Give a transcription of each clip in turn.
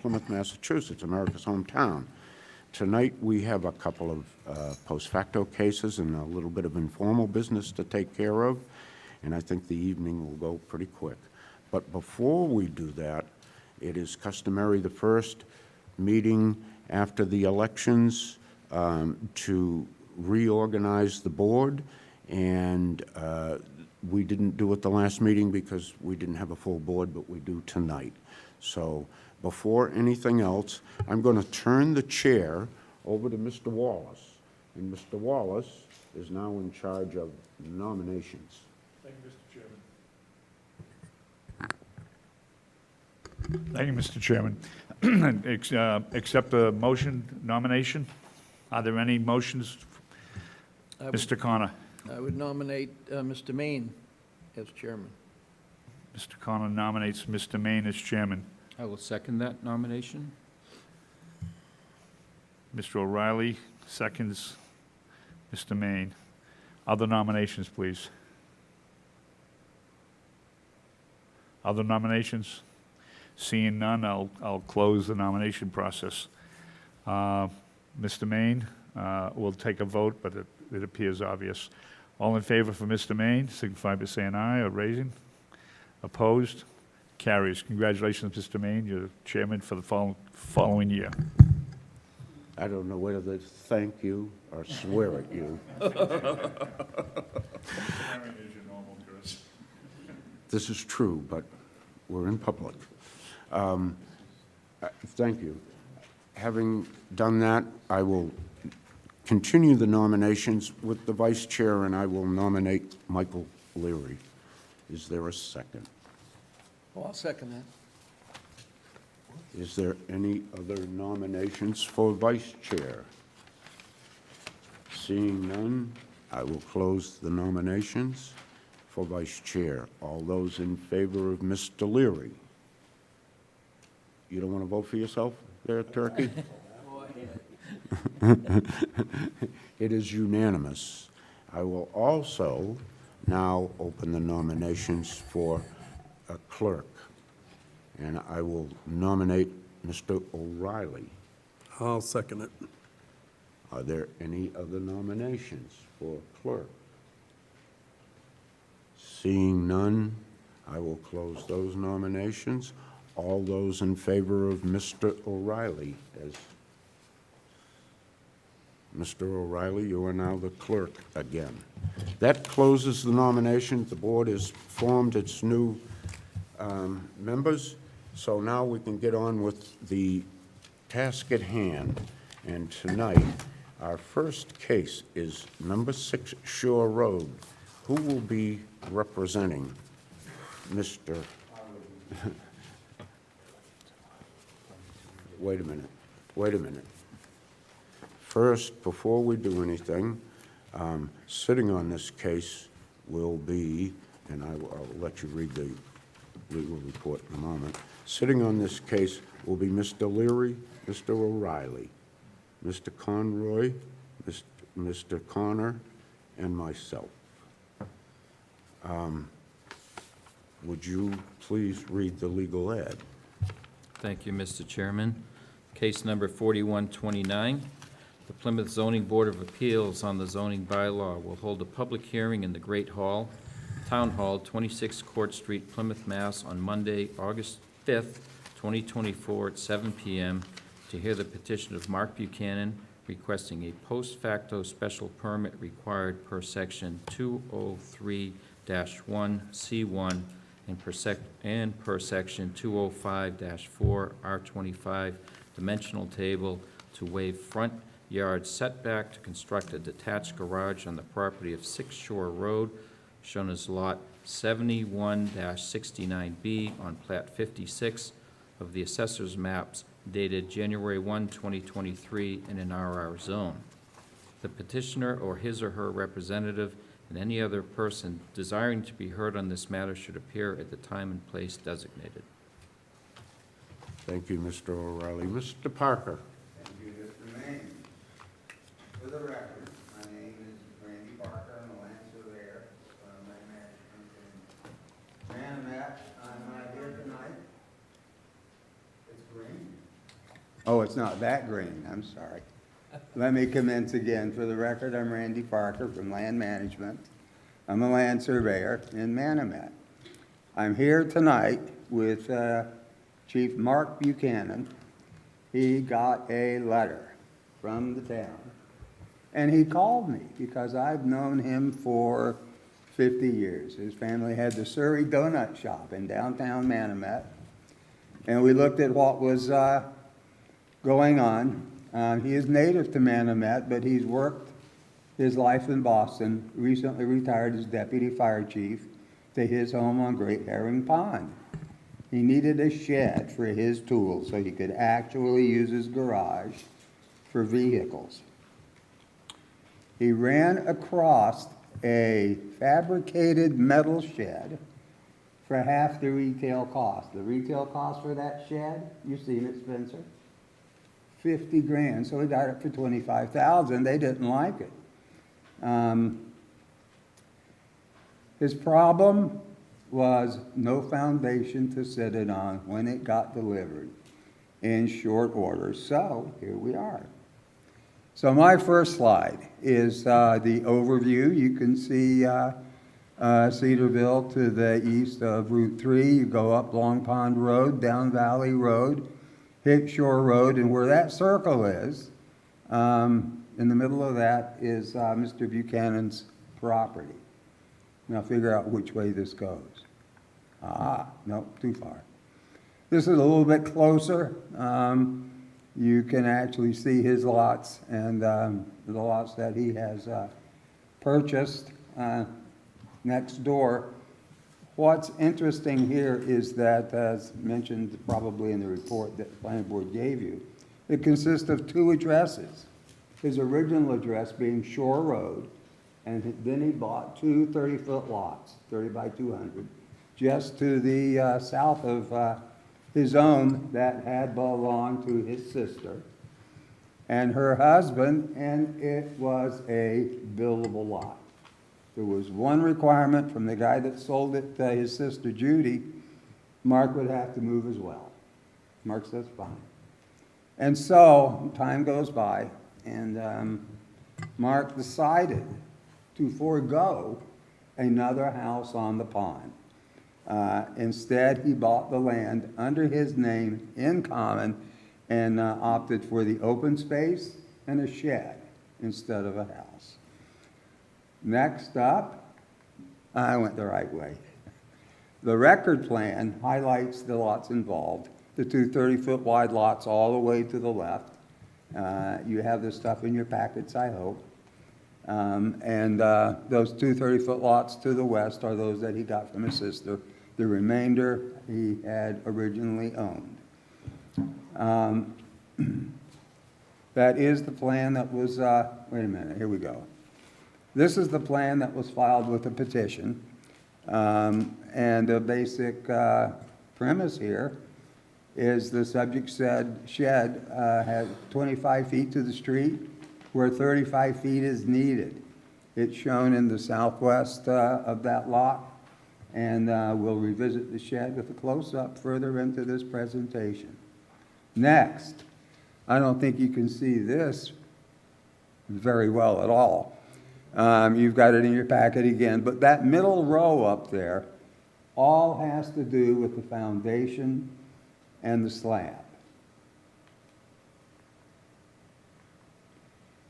Plymouth, Massachusetts, America's hometown. Tonight, we have a couple of post facto cases and a little bit of informal business to take care of, and I think the evening will go pretty quick. But before we do that, it is customary the first meeting after the elections to reorganize the board, and we didn't do it the last meeting because we didn't have a full board, but we do tonight. So before anything else, I'm going to turn the chair over to Mr. Wallace, and Mr. Wallace is now in charge of nominations. Thank you, Mr. Chairman. Accept the motion nomination. Are there any motions? Mr. Connor. I would nominate Mr. Main as chairman. Mr. Connor nominates Mr. Main as chairman. I will second that nomination. Mr. O'Reilly seconds Mr. Main. Other nominations, please. Other nominations? Seeing none, I'll close the nomination process. Mr. Main, we'll take a vote, but it appears obvious. All in favor for Mr. Main, signify by saying aye or raising. Opposed? Carries. Congratulations, Mr. Main. You're chairman for the following year. I don't know whether to thank you or swear at you. This is true, but we're in public. Thank you. Having done that, I will continue the nominations with the vice chair, and I will nominate Michael Leary. Is there a second? Well, I'll second that. Is there any other nominations for vice chair? Seeing none, I will close the nominations for vice chair. All those in favor of Mr. Leary? You don't want to vote for yourself there, Turkey? It is unanimous. I will also now open the nominations for a clerk, and I will nominate Mr. O'Reilly. I'll second it. Are there any other nominations for clerk? Seeing none, I will close those nominations. All those in favor of Mr. O'Reilly as Mr. O'Reilly, you are now the clerk again. That closes the nominations. The board has formed its new members, so now we can get on with the task at hand. And tonight, our first case is number 6 Shore Road. Who will be representing Mr. Wait a minute. First, before we do anything, sitting on this case will be, and I'll let you read the legal report in a moment. Sitting on this case will be Mr. Leary, Mr. O'Reilly, Mr. Conroy, Mr. Connor, and myself. Would you please read the legal ad? Thank you, Mr. Chairman. Case number 4129. The Plymouth Zoning Board of Appeals on the zoning bylaw will hold a public hearing in the Great Hall, Town Hall, 26 Court Street, Plymouth, Mass. On Monday, August 5th, 2024 at 7 p.m. to hear the petition of Mark Buchanan requesting a post facto special permit required per section 203-1C1 and per section 205-4 R25 dimensional table to waive front yard setback to construct a detached garage on the property of 6 Shore Road, shown as lot 71-69B on plat 56 of the assessor's maps dated January 1, 2023 in an RR zone. The petitioner or his or her representative and any other person desiring to be heard on this matter should appear at the time and place designated. Thank you, Mr. O'Reilly. Mr. Parker. Thank you, Mr. Maine. For the record, my name is Randy Parker. I'm a land surveyor, land management, and Manamat. I'm not here tonight. It's green. Oh, it's not that green, I'm sorry. Let me commence again. For the record, I'm Randy Parker from Land Management. I'm a land surveyor in Manomet. I'm here tonight with Chief Mark Buchanan. He got a letter from the town, and he called me because I've known him for 50 years. His family had the Surrey Donut Shop in downtown Manomet, and we looked at what was going on. He is native to Manomet, but he's worked his life in Boston, recently retired as deputy fire chief to his home on Great Herring Pond. He needed a shed for his tools so he could actually use his garage for vehicles. He ran across a fabricated metal shed for half the retail cost. The retail cost for that shed, you've seen it, Spencer? 50 grand, so he got it for 25,000. They didn't like it. His problem was no foundation to sit it on when it got delivered in short order. So here we are. So my first slide is the overview. You can see Cedarville to the east of Route 3. You go up Long Pond Road, down Valley Road, hit Shore Road, and where that circle is, in the middle of that is Mr. Buchanan's property. Now figure out which way this goes. No, too far. This is a little bit closer. You can actually see his lots and the lots that he has purchased next door. What's interesting here is that, as mentioned probably in the report that the planning board gave you, it consists of 2 addresses. His original address being Shore Road, and then he bought 2 30-foot lots, 30 by 200, just to the south of his own that had belonged to his sister and her husband, and it was a buildable lot. There was one requirement from the guy that sold it to his sister Judy: Mark would have to move as well. Mark says fine. And so time goes by, and Mark decided to forego another house on the pond. Instead, he bought the land under his name in common and opted for the open space and a shed instead of a house. Next up, I went the right way. The record plan highlights the lots involved, the 2 30-foot wide lots all the way to the left. You have this stuff in your packets, I hope. And those 2 30-foot lots to the west are those that he got from his sister. The remainder he had originally owned. That is the plan that was, wait a minute, here we go. This is the plan that was filed with the petition. And the basic premise here is the subject said shed has 25 feet to the street where 35 feet is needed. It's shown in the southwest of that lot, and we'll revisit the shed with a close-up further into this presentation. Next, I don't think you can see this very well at all. You've got it in your packet again, but that middle row up there all has to do with the foundation and the slab,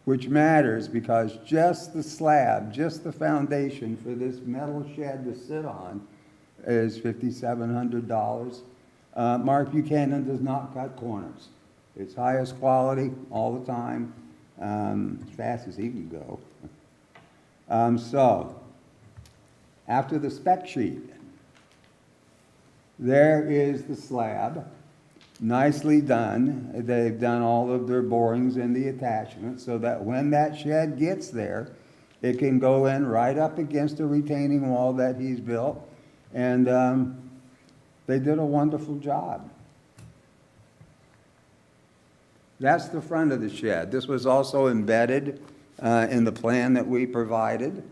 which matters because just the slab, just the foundation for this metal shed to sit on is $5,700. Mark Buchanan does not cut corners. It's highest quality all the time, as fast as he can go. So, after the spec sheet, there is the slab, nicely done. They've done all of their borings and the attachments so that when that shed gets there, it can go in right up against the retaining wall that he's built, and they did a wonderful job. That's the front of the shed. This was also embedded in the plan that we provided.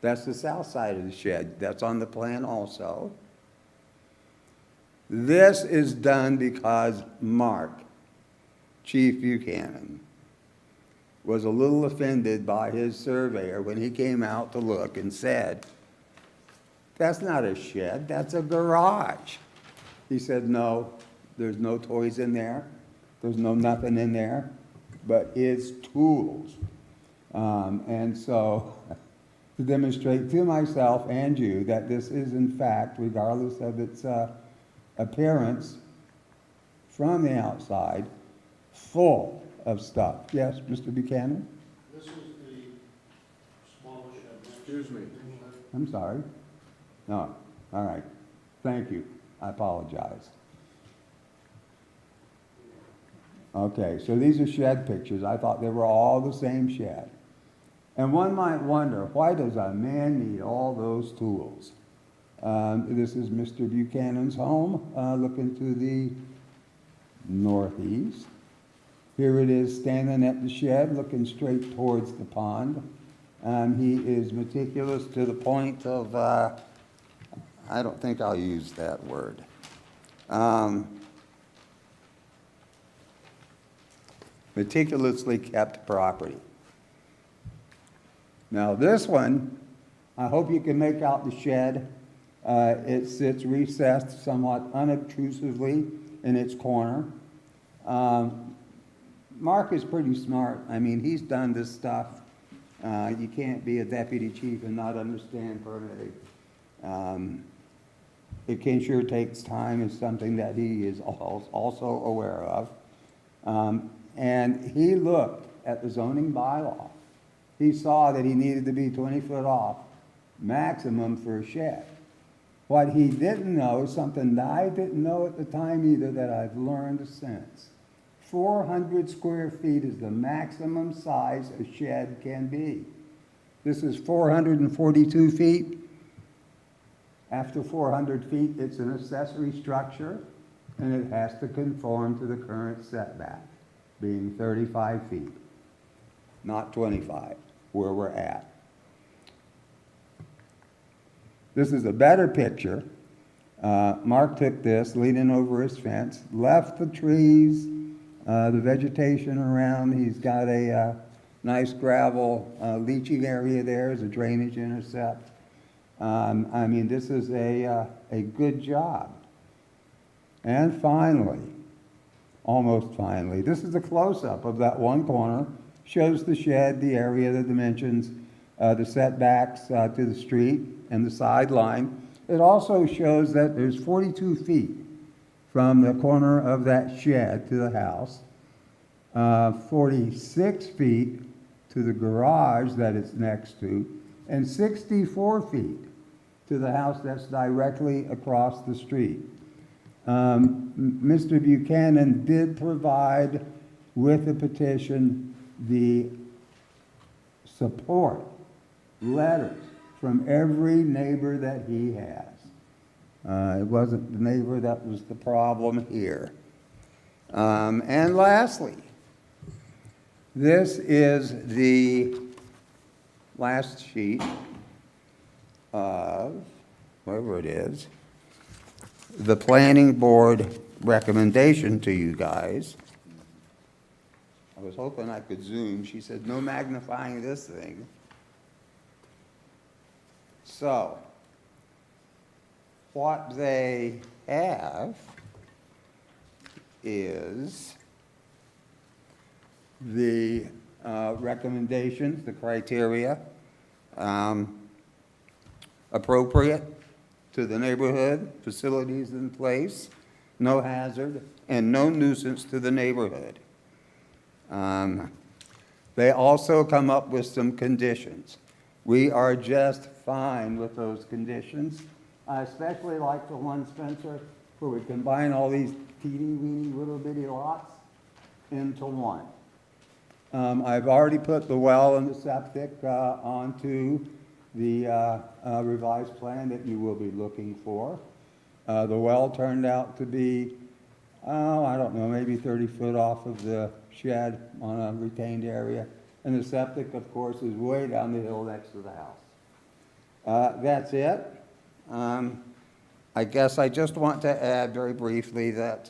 That's the south side of the shed. That's on the plan also. This is done because Mark, Chief Buchanan, was a little offended by his surveyor when he came out to look and said, "That's not a shed, that's a garage." He said, "No, there's no toys in there. There's no nothing in there but his tools." And so, to demonstrate to myself and you that this is in fact, regardless of its appearance from the outside, full of stuff. Yes, Mr. Buchanan? This is the smaller shed. Excuse me. I'm sorry. No, all right. Thank you. I apologize. Okay, so these are shed pictures. I thought they were all the same shed. And one might wonder, why does a man need all those tools? This is Mr. Buchanan's home, looking to the northeast. Here it is standing at the shed, looking straight towards the pond. He is meticulous to the point of, I don't think I'll use that word. Meticulously kept property. Now this one, I hope you can make out the shed. It sits recessed somewhat unobtrusively in its corner. Mark is pretty smart. I mean, he's done this stuff. You can't be a deputy chief and not understand permitting. It can sure takes time. It's something that he is also aware of. And he looked at the zoning bylaw. He saw that he needed to be 20 foot off maximum for a shed. What he didn't know, something that I didn't know at the time either, that I've learned since. 400 square feet is the maximum size a shed can be. This is 442 feet. After 400 feet, it's an accessory structure, and it has to conform to the current setback, being 35 feet, not 25, where we're at. This is a better picture. Mark took this, leaning over his fence, left the trees, the vegetation around. He's got a nice gravel leaching area there as a drainage intercept. I mean, this is a good job. And finally, almost finally, this is a close-up of that one corner. Shows the shed, the area, the dimensions, the setbacks to the street and the sideline. It also shows that there's 42 feet from the corner of that shed to the house, 46 feet to the garage that it's next to, and 64 feet to the house that's directly across the street. Mr. Buchanan did provide with the petition the support letters from every neighbor that he has. It wasn't the neighbor that was the problem here. And lastly, this is the last sheet of, wherever it is, the planning board recommendation to you guys. I was hoping I could zoom. She said, no magnifying this thing. So, what they have is the recommendations, the criteria, appropriate to the neighborhood, facilities in place, no hazard, and no nuisance to the neighborhood. They also come up with some conditions. We are just fine with those conditions. I especially like the one, Spencer, where we combine all these teeny-weeny little bitty lots into one. I've already put the well and the septic onto the revised plan that you will be looking for. The well turned out to be, I don't know, maybe 30 foot off of the shed on a retained area. And the septic, of course, is way down the hill next to the house. That's it. I guess I just want to add very briefly that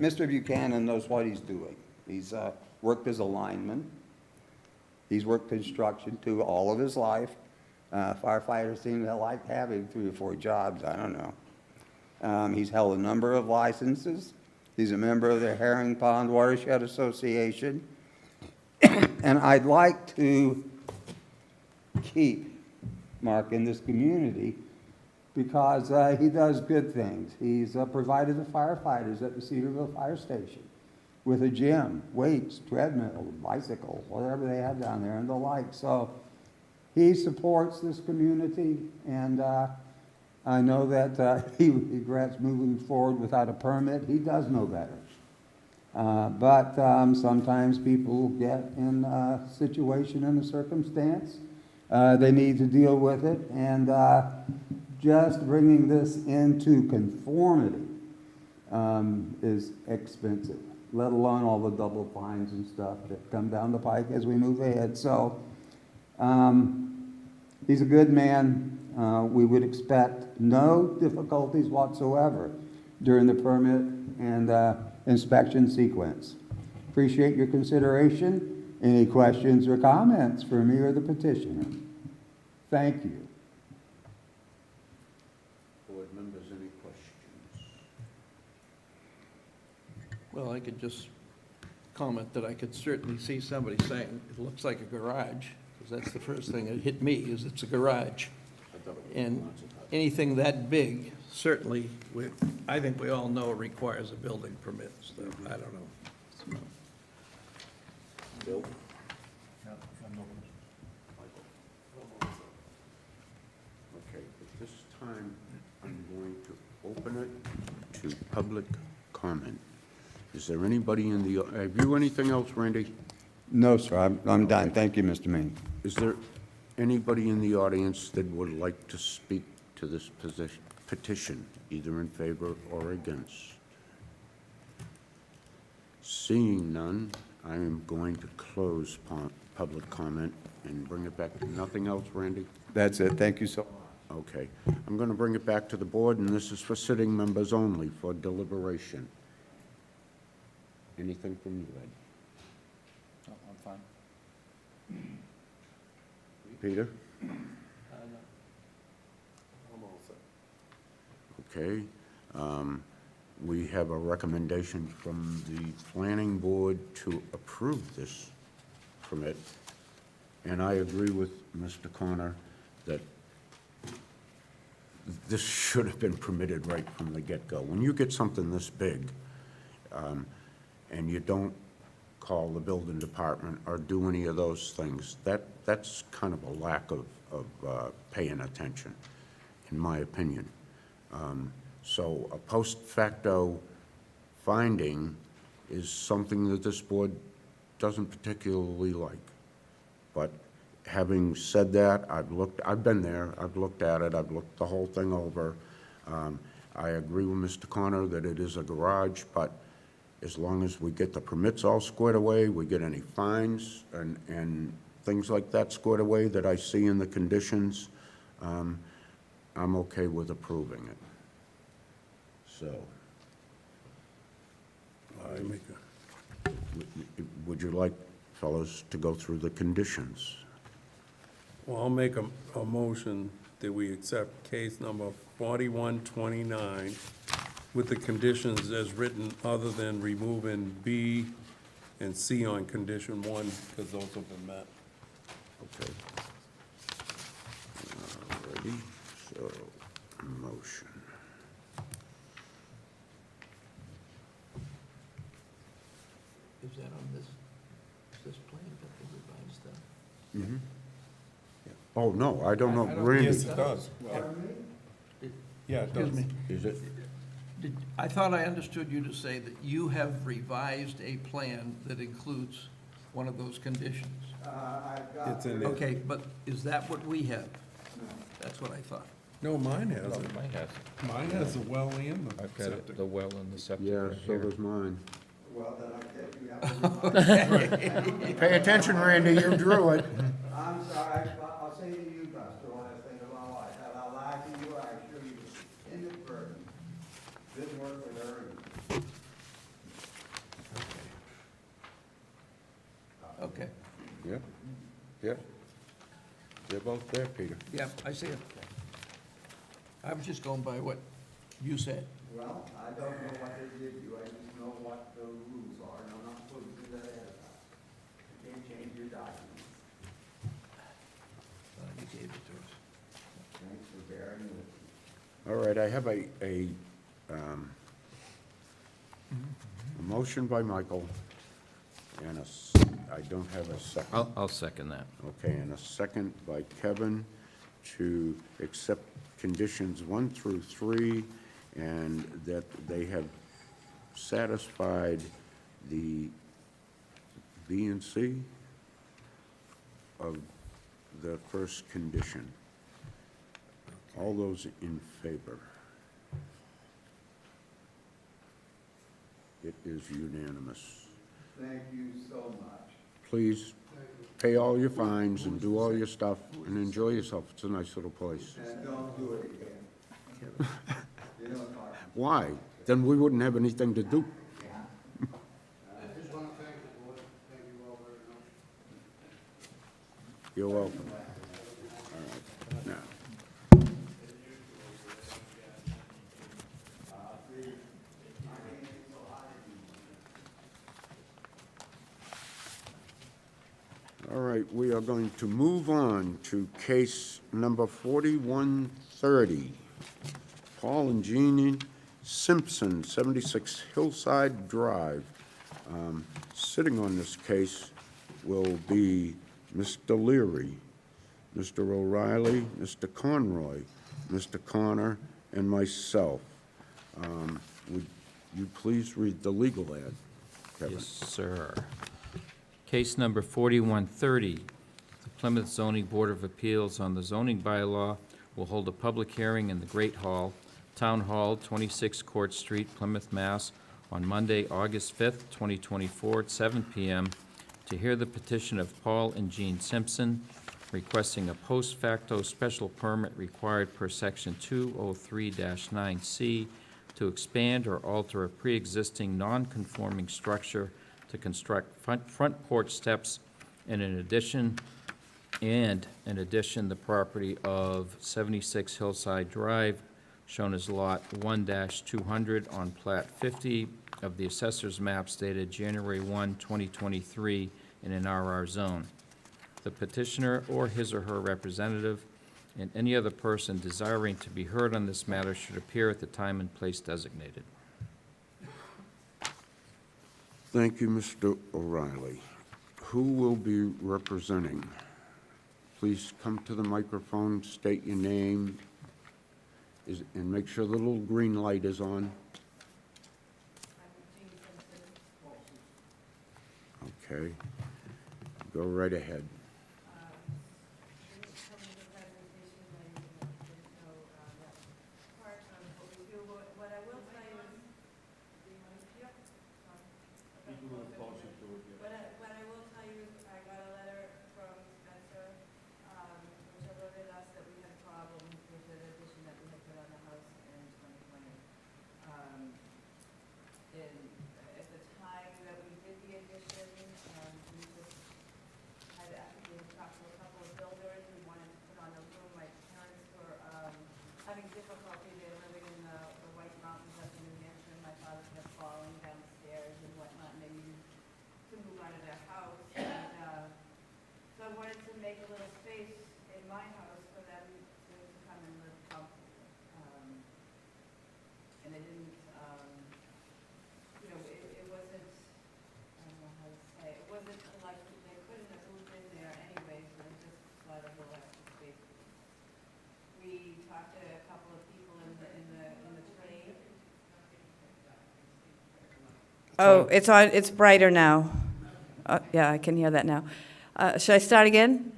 Mr. Buchanan knows what he's doing. He's worked as a lineman. He's worked construction too all of his life. Firefighters seem to like having 3 or 4 jobs, I don't know. He's held a number of licenses. He's a member of the Herring Pond Watershed Association. And I'd like to keep Mark in this community because he does good things. He's provided the firefighters at the Cedarville Fire Station with a gym, weights, treadmill, bicycle, whatever they have down there and the like. So he supports this community, and I know that he regrets moving forward without a permit. He does know better. But sometimes people get in a situation and a circumstance. They need to deal with it, and just bringing this into conformity is expensive, let alone all the double fines and stuff that come down the pike as we move ahead. So he's a good man. We would expect no difficulties whatsoever during the permit and inspection sequence. Appreciate your consideration. Any questions or comments for me or the petitioner? Thank you. Board members, any questions? Well, I could just comment that I could certainly see somebody saying, it looks like a garage, because that's the first thing that hit me, is it's a garage. And anything that big, certainly, I think we all know requires a building permit, so I don't know. So, Bill? Okay, at this time, I'm going to open it to public comment. Is there anybody in the, have you anything else, Randy? No, sir, I'm done. Thank you, Mr. Main. Is there anybody in the audience that would like to speak to this petition, either in favor or against? Seeing none, I am going to close public comment and bring it back. Nothing else, Randy? That's it. Thank you so much. Okay. I'm going to bring it back to the board, and this is for sitting members only for deliberation. Anything from you, Ed? I'm fine. Peter? I'm all set. Okay. We have a recommendation from the planning board to approve this permit. And I agree with Mr. Connor that this should have been permitted right from the get-go. When you get something this big, and you don't call the building department or do any of those things, that's kind of a lack of paying attention, in my opinion. So a post facto finding is something that this board doesn't particularly like. But having said that, I've been there, I've looked at it, I've looked the whole thing over. I agree with Mr. Connor that it is a garage, but as long as we get the permits all squared away, we get any fines and things like that squared away that I see in the conditions, I'm okay with approving it. So, I make would you like, fellows, to go through the conditions? Well, I'll make a motion that we accept case number 4129 with the conditions as written, other than removing B and C on condition 1, because those have been met. Okay. Alrighty, so, motion. Is that on this plan, got the revised stuff? Oh, no, I don't know, Randy, Yes, it does. Yeah, it does. Excuse me. is it? I thought I understood you to say that you have revised a plan that includes one of those conditions. It's in there. Okay, but is that what we have? That's what I thought. No, mine has No, it. mine has, Mine has the well and the I've got it, septic. the well and the septic Yeah, right so here. does mine. Well, then I guess you have to. Pay attention, Randy, you drew it. I'm sorry, I'll say to you, Buster, when I think of my life, have I lied to you or I Yeah. They're both there, Peter. Yeah, I see it. I was just going by what you said. Well, I don't know what they give you, I just know what the rules are, and I'm not supposed to do that ahead of time. You can't change your documents. You gave it to us. Thanks for bearing with me. All right, I have a motion by Michael, and I don't have a second. I'll second that. Okay, and a second by Kevin to accept conditions 1 through 3, and that they have satisfied the B and C of the first condition. All those in favor? It is unanimous. Thank you so much. Please pay all your fines and do all your stuff and enjoy yourself. It's a nice little place. And don't do it again. You know, Mark. Why? Then we wouldn't have anything to do. I just want to thank the board, thank you all very much. You're welcome. All right, now. All right, we are going to move on to case number 4130. Paul and Jeannie Simpson, 76 Hillside Drive. Sitting on this case will be Mr. Leary, Mr. O'Reilly, Mr. Conroy, Mr. Connor, and myself. Would you please read the legal ad, Kevin? Yes, sir. Case number 4130, the Plymouth Zoning Board of Appeals on the zoning bylaw will hold a public hearing in the Great Hall, Town Hall, 26 Court Street, Plymouth, Mass., on Monday, August 5th, 2024, at 7 p.m. to hear the petition of Paul and Jean Simpson requesting a post facto special permit required per Section 203-9C to expand or alter a pre-existing non-conforming structure to construct front porch steps and in addition, the property of 76 Hillside Drive, shown as Lot 1-200 on Plat 50 of the Assessor's Maps dated January 1, 2023, in an RR zone. The petitioner or his or her representative and any other person desiring to be heard on this matter should appear at the time and place designated. Thank you, Mr. O'Reilly. Who will be representing? Please come to the microphone, state your name, and make sure the little green light is on. Okay. Go right ahead. What I will tell you is I got a letter from Spencer, which alerted us that we had a problem with the addition that we had put on the house in 2020. And at the time that we did the addition, we just had actually talked to a couple of builders. We wanted to put on a room. My parents were having difficulty. They were living in the White Mountains up in New Hampshire. My father kept falling downstairs and whatnot, and they needed to move out of their house. And so I wanted to make a little space in my house for them to come and live comfortably. And it didn't, it wasn't, I don't know how to say, it wasn't like they couldn't have moved in there anyway, so they just let a little extra space. We talked to a couple of people in the trade. Oh, it's on, it's brighter now. Yeah, I can hear that now. Should I start again?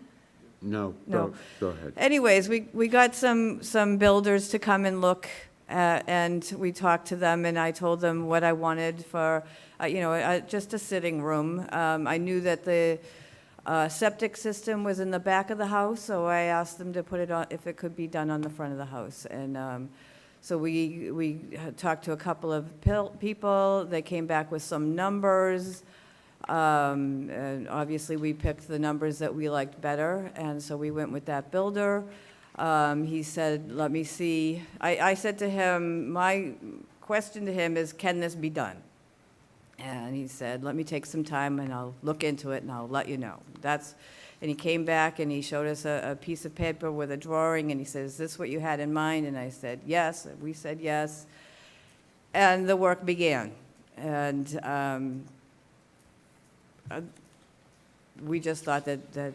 No, No. go ahead. Anyways, we got some builders to come and look, and we talked to them, and I told them what I wanted for, just a sitting room. I knew that the septic system was in the back of the house, so I asked them to put it on, if it could be done on the front of the house. And so we had talked to a couple of people. They came back with some numbers. And obviously, we picked the numbers that we liked better, and so we went with that builder. He said, let me see. I said to him, my question to him is, can this be done? And he said, let me take some time and I'll look into it and I'll let you know. And he came back and he showed us a piece of paper with a drawing and he said, is this what you had in mind? And I said, yes. We said yes. And the work began. And we just thought that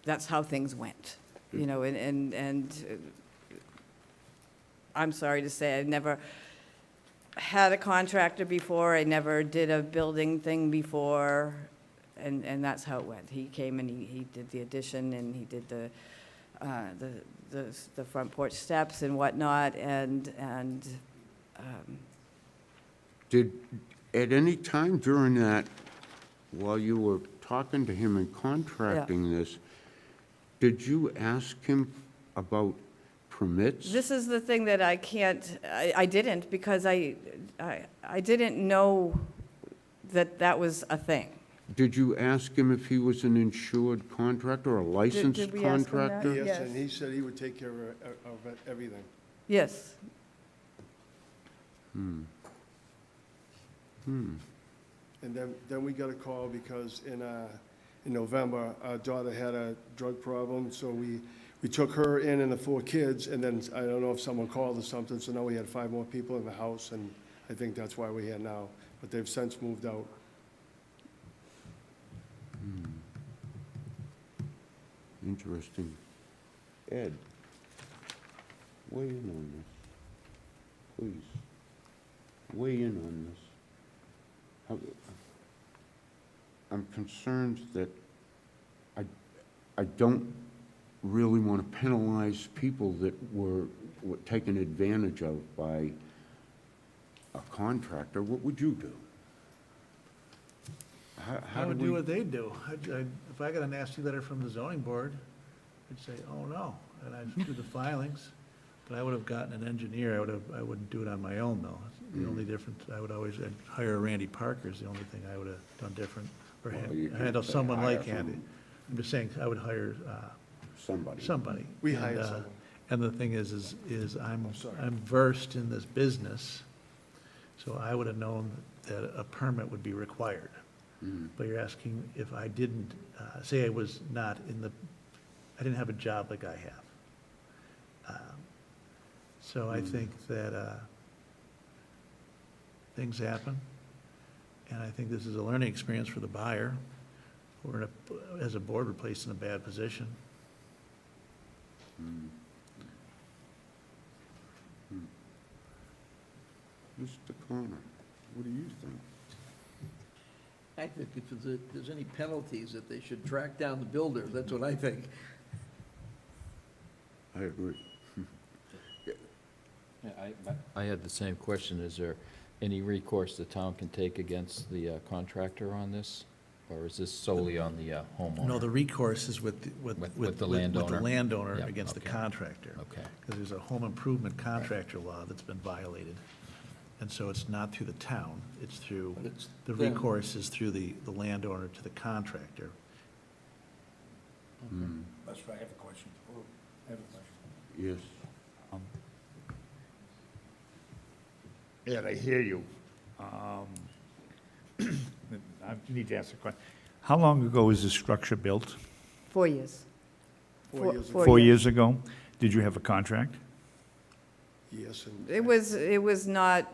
that's how things went, you know, and I'm sorry to say, I never had a contractor before, I never did a building thing before, and that's how it went. He came and he did the addition, and he did the front porch steps and whatnot, and Did, at any time during that, while you were talking to him and contracting this, did you ask him about permits? this is the thing that I can't, I didn't, because I didn't know that was a thing. Did you ask him if he was an insured contractor or a licensed did we ask him that? contractor? Yes. Yes, and he said he would take care of everything. Yes. And then we got a call because in November, our daughter had a drug problem, so we took her in and the 4 kids, and then I don't know if someone called or something, so now we had 5 more people in the house, and I think that's why we're here now. But they've since moved out. Interesting. Ed, weigh in on this, please. Weigh in on this. I'm concerned that I don't really want to penalize people that were taken advantage of by a contractor. What would you do? I would do what they do. If I got a nasty letter from the zoning board, I'd say, oh, no, and I'd do the filings, but I would have gotten an engineer. I wouldn't do it on my own, though. The only difference, I'd hire Randy Parker is the only thing I would have done different, or Well, you could handle say someone hire like Andy. I'm just saying, I would hire somebody. We And, hired someone. And the thing is I'm sorry. I'm versed in this business, so I would have known that a permit would be required. But you're asking if I didn't, say I was not I didn't have a job like I have. So I think that things happen, and I think this is a learning experience for the buyer. We're, as a board, we're placed in a bad position. Mr. Connor, what do you think? I think if there's any penalties, that they should track down the builder, that's what I think. I agree. Yeah, I had the same question. Is there any recourse the town can take against the contractor on this? Or is this solely on the homeowner? No, the recourse is with the landowner? the landowner Yeah, against the okay. contractor. Okay. Because there's a home improvement contractor law that's been violated. And so it's not through the town, it's through, But it's the them. recourse is through the landowner to the contractor. That's right, I have a question. I have a question. Yes. Ed, I hear you. I need to ask a question. How long ago was this structure built? 4 years. 4 years ago. 4 years ago? Did you have a contract? Yes, and It was not,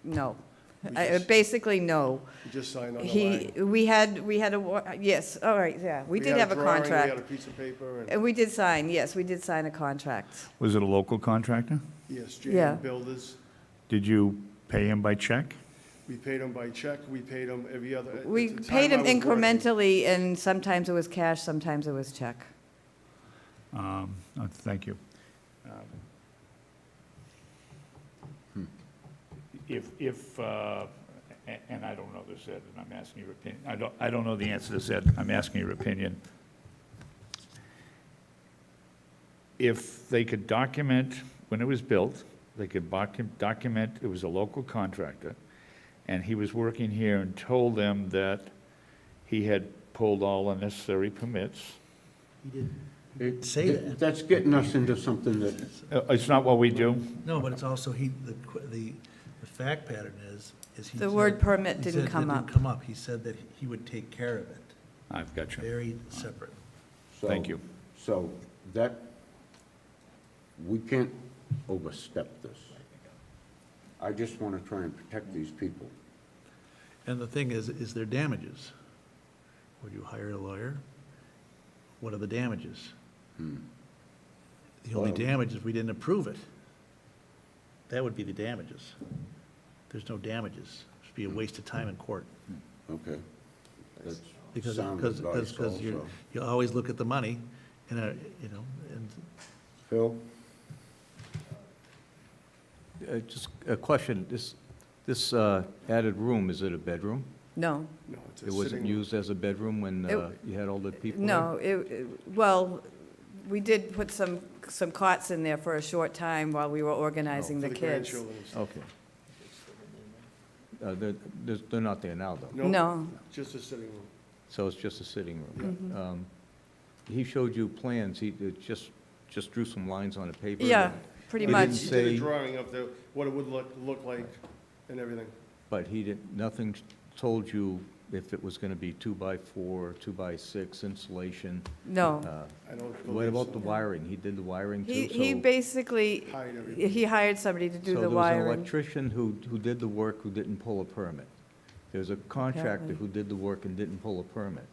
no. We just- Basically, no. we just signed on the He, line. we had yes, all right, yeah, we did had have a drawing, We had a contract. piece of paper, and, And we did sign, yes, we did sign a contract. Was it a local contractor? yes, Yeah. JM Builders. Did you pay him by check? We paid them by check, we paid them every other. at We the time paid him I was working. incrementally, and sometimes it was cash, sometimes it was check. Thank you. If, and I don't know this, Ed, and I'm asking your opinion. I don't know the answer to this, Ed. I'm asking your opinion. If they could document when it was built, they could document it was a local contractor, and he was working here and told them that he had pulled all the necessary permits. He didn't say that. That's getting us into something that, It's not what we do? No, but it's also, the fact pattern is he The said- word permit he didn't said come that up. didn't come up. He said that he would take care of it, I've got you. very separate. so. Thank you. So that, we can't overstep this. I just want to try and protect these people. And the thing is there damages? Would you hire a lawyer? What are the damages? The only Well- damage is we didn't approve it. That would be the damages. There's no damages. It'd be a waste of time in court. Okay. That's Because, sound because, advice because you also. you always look at the money and, and Phil? Just a question, this added room, is it a bedroom? No, No, it's a It wasn't sitting- used as a bedroom when It- you had all the people there? no, well, we did put some cots in there for a short time while we were organizing the For kids. grandchildren and stuff. Okay. They're not there now, though, No, Just a sitting room. so it's just a sitting room? Mhm. He showed you plans, he just drew some lines on a paper? yeah, and- pretty He much. didn't He did say- a drawing of what it would look like and everything. But he didn't, nothing told you if it was gonna be 2x4, 2x6 insulation? No. I don't What believe about so. the wiring? He did the wiring too? He so- basically, Hide everything. he hired somebody to do So the there was an wiring. electrician who did the work who didn't pull a permit. There's a contractor Apparently. who did the work and didn't pull a permit.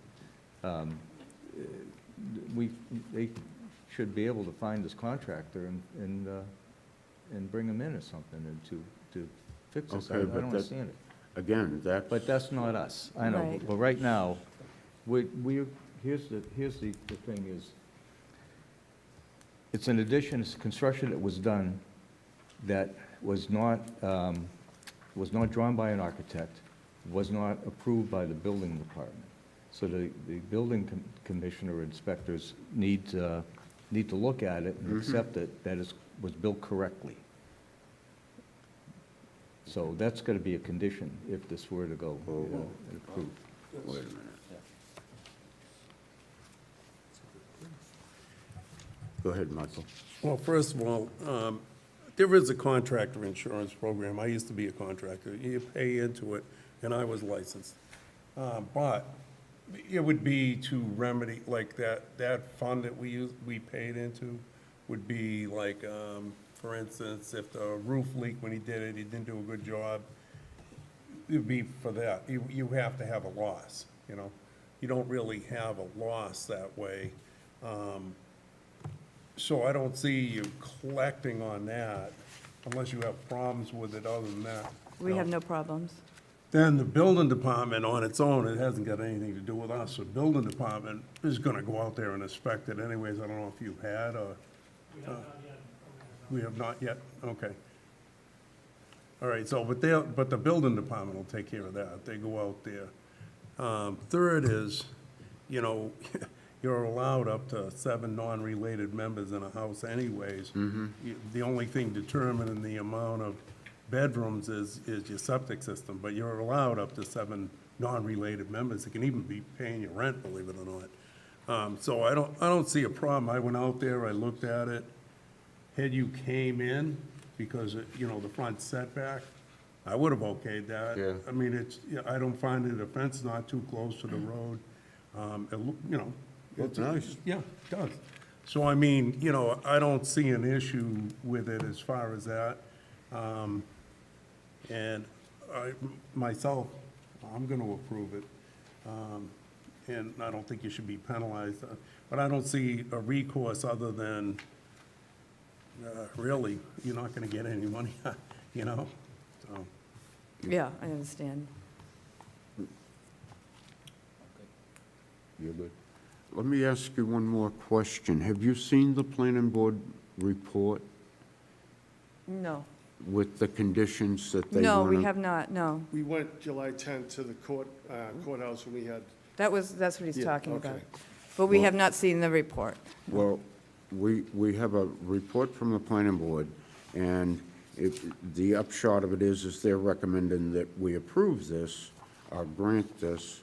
They should be able to find this contractor and bring him in or something and to fix this. I Okay, don't but that- understand it. Again, that's. But that's not us, I know. Right. But right now, here's the thing is, it's an addition, it's construction that was done that was not drawn by an architect, was not approved by the building department. So the building commissioner inspectors need to look at it and accept it, that it was built correctly. So that's going to be a condition if this were to go approved. Wait a minute. Go ahead, Michael. Well, first of all, there is a contractor insurance program. I used to be a contractor. You pay into it, and I was licensed. But it would be to remedy, like that fund that we paid into would be like, for instance, if the roof leaked when he did it, he didn't do a good job, it'd be for that. You have to have a loss, you know? You don't really have a loss that way. So I don't see you collecting on that unless you have problems with it other than that. We have no problems. Then the building department on its own, it hasn't got anything to do with us. The building department is gonna go out there and inspect it anyways. I don't know if you've had or. We have not yet, okay. All right, so, but the building department will take care of that. They go out there. Third is, you know, you're allowed up to 7 non-related members in a house anyways. The only thing determining the amount of bedrooms is your septic system, but you're allowed up to 7 non-related members. It can even be paying your rent, believe it or not. So I don't see a problem. I went out there, I looked at it. Had you came in because, you know, the front setback, I would have okayed that. Yeah. I mean, I don't find it, the fence not too close to the road. You know. Looks nice. Yeah, it does. So, I mean, you know, I don't see an issue with it as far as that. And myself, I'm gonna approve it. And I don't think you should be penalized. But I don't see a recourse other than, really, you're not gonna get any money, you know? So, Yeah, I understand. You're good. Let me ask you one more question. Have you seen the planning board report No. with the conditions that they want No, to? we have not, no. We went July 10th to the courthouse when we had, That's what he's Yeah, talking about. okay. But we Well- have not seen the report. Well, we have a report from the planning board, and The upshot of it is they're recommending that we approve this or grant this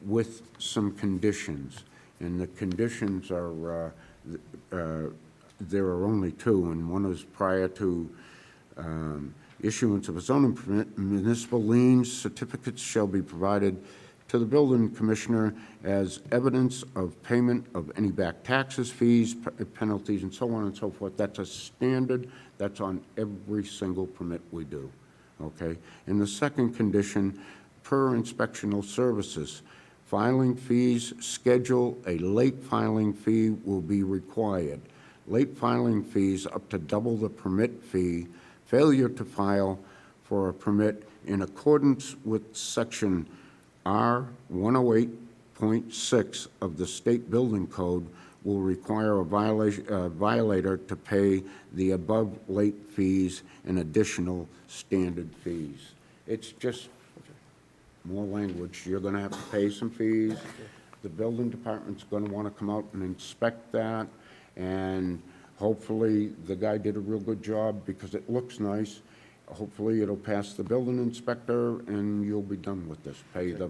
with some conditions. And the conditions are, there are only two, and one is prior to issuance of a zoning permit, municipal liens certificates shall be provided to the building commissioner as evidence of payment of any back taxes, fees, penalties, and so on and so forth. That's a standard. That's on every single permit we do, okay? And the second condition, per inspectional services, filing fees schedule, a late filing fee will be required. Late filing fees up to double the permit fee. Failure to file for a permit in accordance with Section R 108.6 of the State Building Code will require a violator to pay the above late fees and additional standard fees. It's just more language. You're going to have to pay some fees. The building department's going to want to come out and inspect that, and hopefully the guy did a real good job because it looks nice. Hopefully it'll pass the building inspector and you'll be done with this. Pay the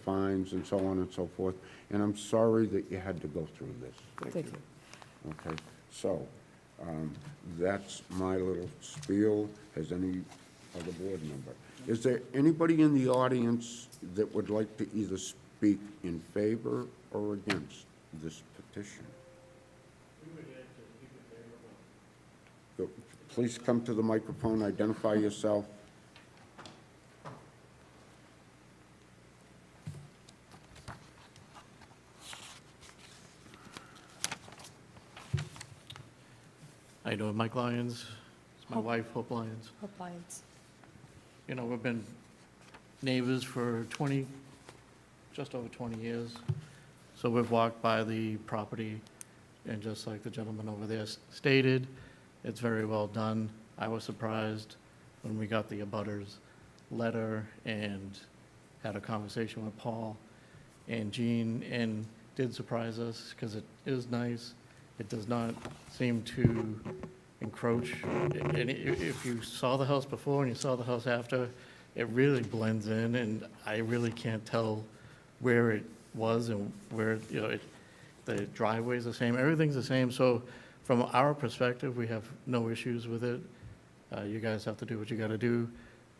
fines and so on and so forth. And I'm sorry that you had to go through this. Thank you. Okay, so that's my little spiel. Has any other board member? Is there anybody in the audience that would like to either speak in favor or against this petition? Please come to the microphone, identify yourself. How you doing, Mike Lyons? It's my wife, Hope Lyons. Hope Lions. You know, we've been neighbors for just over 20 years. So we've walked by the property, and just like the gentleman over there stated, it's very well done. I was surprised when we got the abutters letter and had a conversation with Paul and Jean, and did surprise us because it is nice. It does not seem to encroach. And if you saw the house before and you saw the house after, it really blends in, and I really can't tell where it was and where, you know, the driveway's the same, everything's the same. So from our perspective, we have no issues with it. You guys have to do what you gotta do,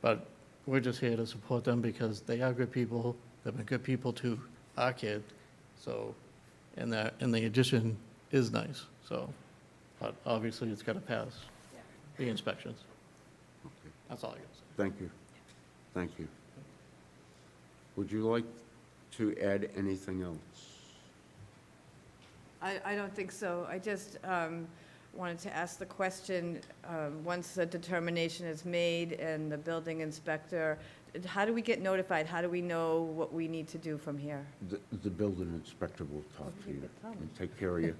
but we're just here to support them because they are good people. They've been good people to our kid, so, and the addition is nice, so, but obviously it's gotta pass the inspections. That's all I gotta say. Thank you. Thank you. Would you like to add anything else? I don't think so. I just wanted to ask the question, once the determination is made and the building inspector, how do we get notified? How do we know what we need to do from here? The building inspector will talk to you and take care of you.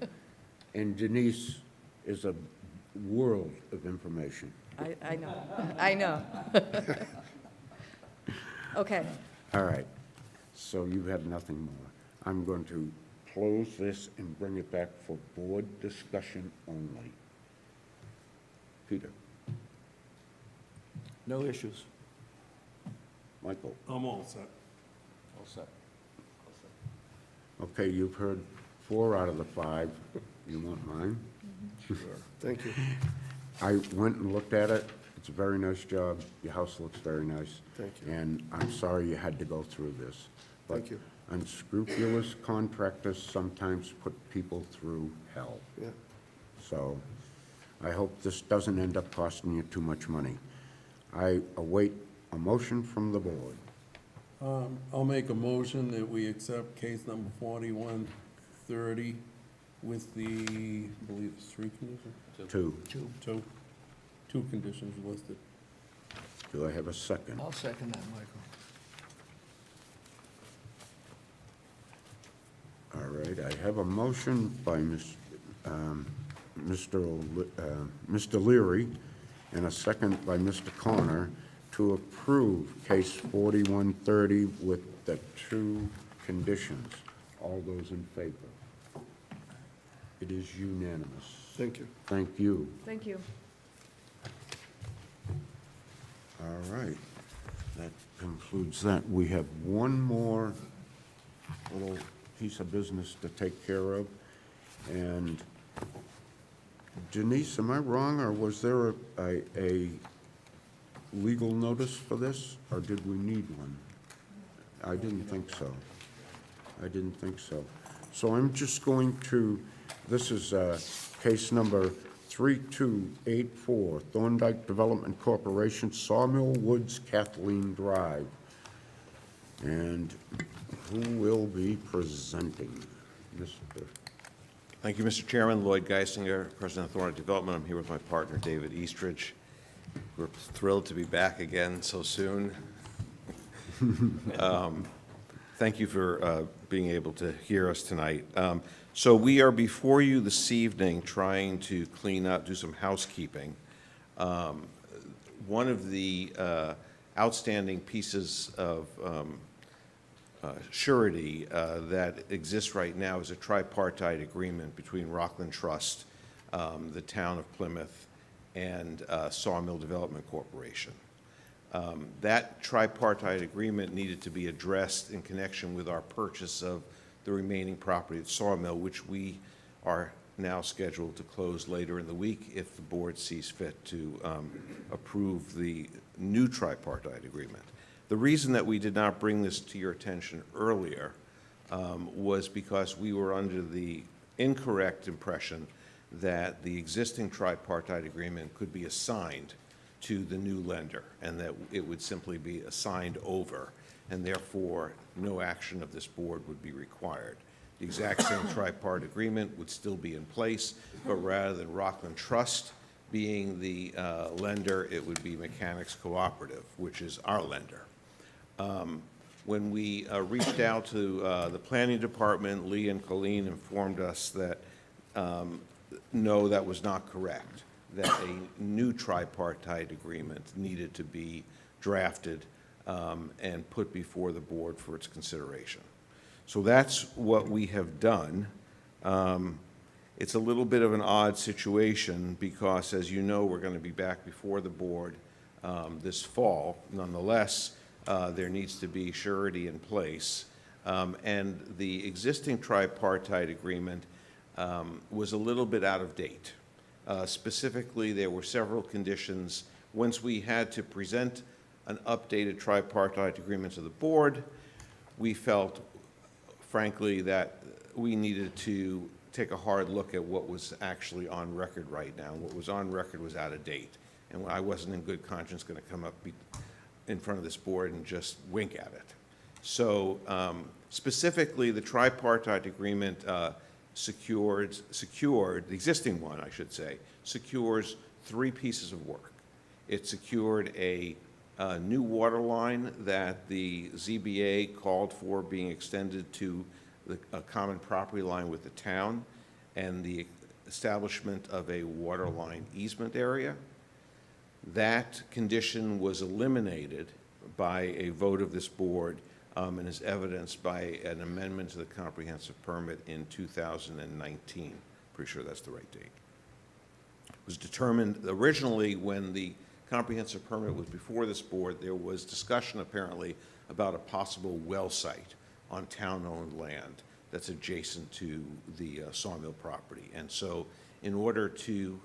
And Denise is a world of information. I know, I know. Okay. All right, so you have nothing more. I'm going to close this and bring it back for board discussion only. Peter? No issues. Michael? I'm all set. All set. Okay, you've heard 4 out of the 5. You want mine? Thank you. I went and looked at it. It's a very nice job. Your house looks very nice. Thank you. And I'm sorry you had to go through this. But Thank you. unscrupulous contractors sometimes put people through hell. Yeah. So I hope this doesn't end up costing you too much money. I await a motion from the board. I'll make a motion that we accept case number 4130 with the, I believe it's 3 conditions? 2. 2 conditions listed. Do I have a second? I'll second that, Michael. All right, I have a motion by Mr. Leary and a second by Mr. Connor to approve case 4130 with the 2 conditions. All those in favor? It is unanimous. Thank you. Thank you. Thank you. All right, that concludes that. We have one more little piece of business to take care of. And Denise, am I wrong, or was there a legal notice for this, or did we need one? I didn't think so. I didn't think so. So I'm just going to, this is case number 3284, Thorndike Development Corporation, Sawmill Woods, Kathleen Drive. And who will be presenting? Mr. Thank you, Mr. Chairman. Lloyd Geisinger, President of Thorndike Development. I'm here with my partner, David Eastridge. We're thrilled to be back again so soon. Thank you for being able to hear us tonight. So we are before you this evening trying to clean up, do some housekeeping. One of the outstanding pieces of surety that exists right now is a tripartite agreement between Rockland Trust, the town of Plymouth, and Sawmill Development Corporation. That tripartite agreement needed to be addressed in connection with our purchase of the remaining property at Sawmill, which we are now scheduled to close later in the week if the board sees fit to approve the new tripartite agreement. The reason that we did not bring this to your attention earlier was because we were under the incorrect impression that the existing tripartite agreement could be assigned to the new lender and that it would simply be assigned over, and therefore no action of this board would be required. The exact same tripartite agreement would still be in place, but rather than Rockland Trust being the lender, it would be Mechanics Cooperative, which is our lender. When we reached out to the planning department, Lee and Colleen informed us that no, that was not correct, that a new tripartite agreement needed to be drafted and put before the board for its consideration. So that's what we have done. It's a little bit of an odd situation because, as you know, we're going to be back before the board this fall. Nonetheless, there needs to be surety in place. And the existing tripartite agreement was a little bit out of date. Specifically, there were several conditions. Once we had to present an updated tripartite agreement to the board, we felt, frankly, that we needed to take a hard look at what was actually on record right now. What was on record was out of date. And I wasn't in good conscience going to come up in front of this board and just wink at it. So specifically, the tripartite agreement secured, the existing one, I should say, secures three pieces of work. It secured a new water line that the ZBA called for being extended to a common property line with the town, and the establishment of a water line easement area. That condition was eliminated by a vote of this board and is evidenced by an amendment to the comprehensive permit in 2019. Pretty sure that's the right date. It was determined originally when the comprehensive permit was before this board, there was discussion apparently about a possible well site on town-owned land that's adjacent to the Sawmill property. And so in order to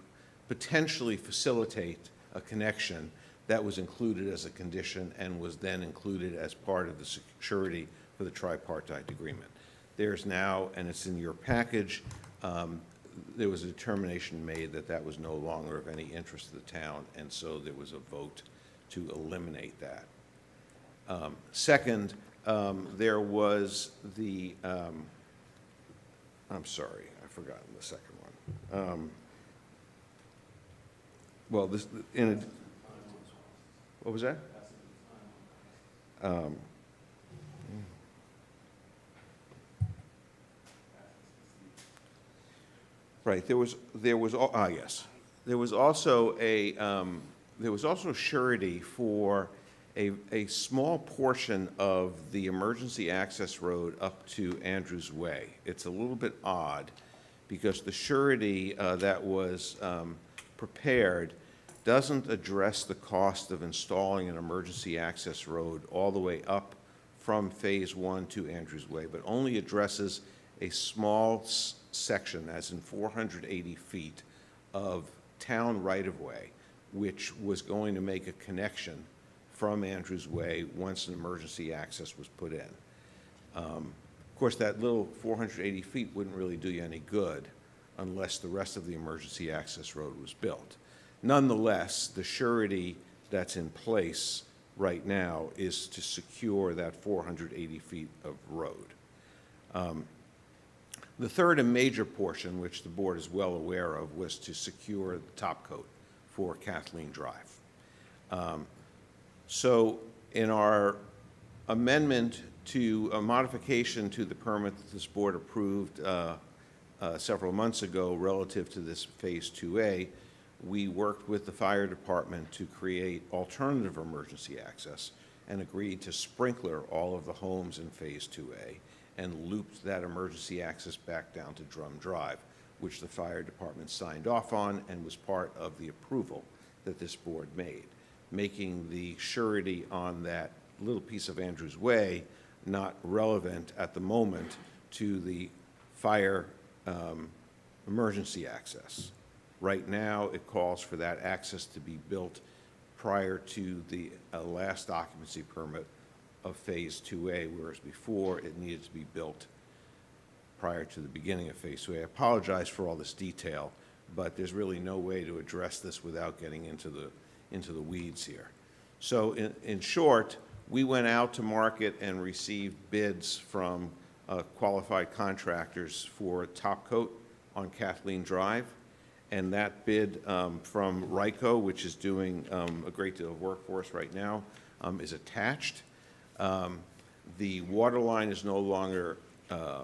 potentially facilitate a connection, that was included as a condition and was then included as part of the surety for the tripartite agreement. There's now, and it's in your package, there was a determination made that that was no longer of any interest to the town, and so there was a vote to eliminate that. Second, there was the, I'm sorry, I've forgotten the second one. Well, this, what was that? Right, there was yes. There was also surety for a small portion of the emergency access road up to Andrews Way. It's a little bit odd because the surety that was prepared doesn't address the cost of installing an emergency access road all the way up from Phase 1 to Andrews Way, but only addresses a small section, as in 480 feet, of town right-of-way, which was going to make a connection from Andrews Way once an emergency access was put in. Of course, that little 480 feet wouldn't really do you any good unless the rest of the emergency access road was built. Nonetheless, the surety that's in place right now is to secure that 480 feet of road. The third and major portion, which the board is well aware of, was to secure the top coat for Kathleen Drive. So in our amendment to a modification to the permit that this board approved several months ago relative to this Phase 2A, we worked with the fire department to create alternative emergency access and agreed to sprinkler all of the homes in Phase 2A and looped that emergency access back down to Drum Drive, which the fire department signed off on and was part of the approval that this board made, making the surety on that little piece of Andrews Way not relevant at the moment to the fire emergency access. Right now, it calls for that access to be built prior to the last occupancy permit of Phase 2A, whereas before it needed to be built prior to the beginning of Phase 2A. I apologize for all this detail, but there's really no way to address this without getting into the weeds here. So in short, we went out to market and received bids from qualified contractors for top coat on Kathleen Drive. And that bid from RICO, which is doing a great deal of work for us right now, is attached. The water line is no longer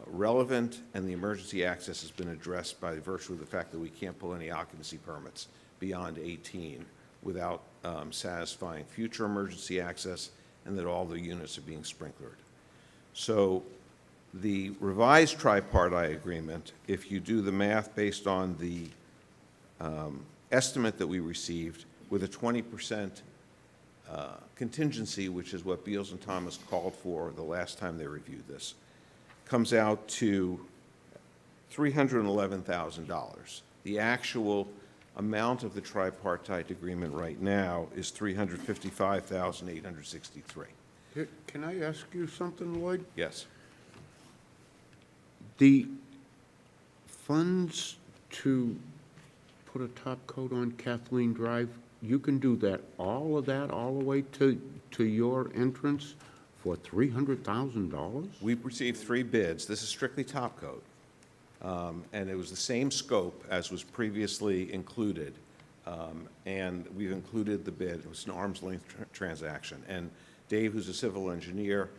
relevant, and the emergency access has been addressed by virtue of the fact that we can't pull any occupancy permits beyond 18 without satisfying future emergency access, and that all the units are being sprinklered. So the revised tripartite agreement, if you do the math based on the estimate that we received with a 20% contingency, which is what Beals and Thomas called for the last time they reviewed this, comes out to $311,000. The actual amount of the tripartite agreement right now is $355,863. Can I ask you something, Lloyd? Yes. The funds to put a top coat on Kathleen Drive, you can do that, all of that, all the way to your entrance for $300,000? We've received 3 bids. This is strictly top coat. And it was the same scope as was previously included. And we've included the bid. It was an arm's length transaction. And Dave, who's a civil engineer,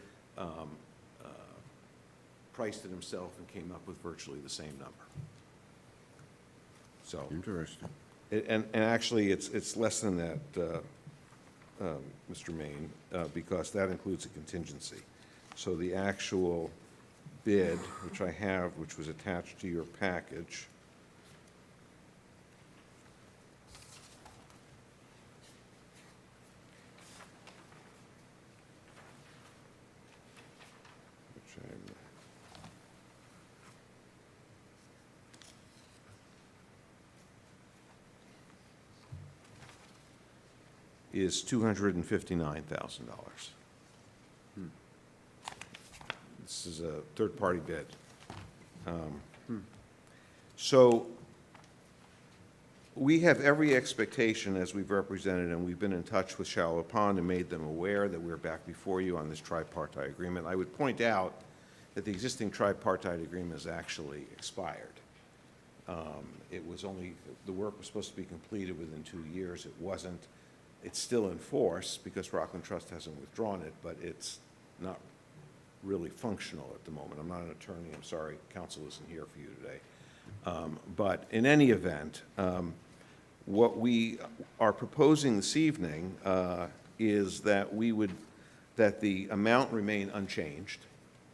priced it himself and came up with virtually the same number. So, Interesting. and actually, it's less than that, Mr. Maine, because that includes a contingency. So the actual bid, which I have, which was attached to your package, which is $259,000. This is a third-party bid. So we have every expectation, as we've represented, and we've been in touch with Shallow Pond and made them aware that we're back before you on this tripartite agreement. I would point out that the existing tripartite agreement is actually expired. It was only, the work was supposed to be completed within 2 years. It wasn't. It's still in force because Rockland Trust hasn't withdrawn it, but it's not really functional at the moment. I'm not an attorney. I'm sorry, counsel isn't here for you today. But in any event, what we are proposing this evening is that that the amount remain unchanged,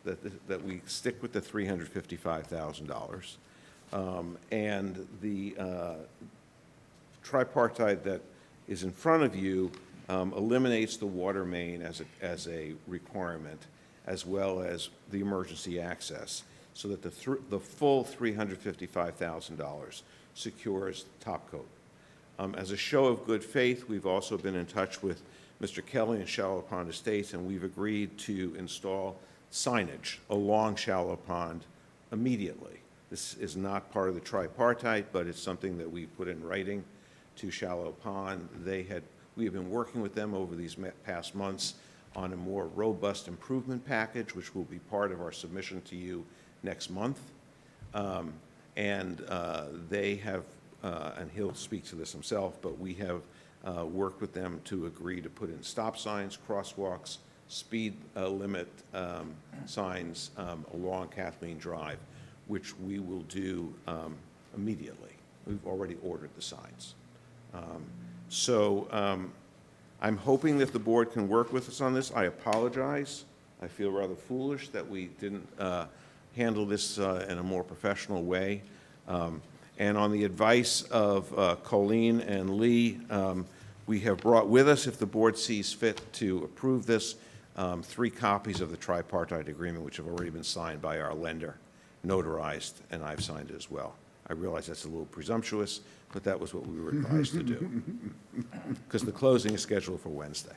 that we stick with the $355,000, and the tripartite that is in front of you eliminates the water main as a requirement, as well as the emergency access, so that the full $355,000 secures top coat. As a show of good faith, we've also been in touch with Mr. Kelly and Shallow Pond Estates, and we've agreed to install signage along Shallow Pond immediately. This is not part of the tripartite, but it's something that we put in writing to Shallow Pond. We have been working with them over these past months on a more robust improvement package, which will be part of our submission to you next month. They have, and he'll speak to this himself, but we have worked with them to agree to put in stop signs, crosswalks, speed limit signs along Kathleen Drive, which we will do immediately. We've already ordered the signs. I'm hoping that the board can work with us on this. I apologize. I feel rather foolish that we didn't handle this in a more professional way. And on the advice of Colleen and Lee, we have brought with us, if the board sees fit to approve this, 3 copies of the tripartite agreement, which have already been signed by our lender, notarized, and I've signed it as well. I realize that's a little presumptuous, but that was what we were advised to do, because the closing is scheduled for Wednesday.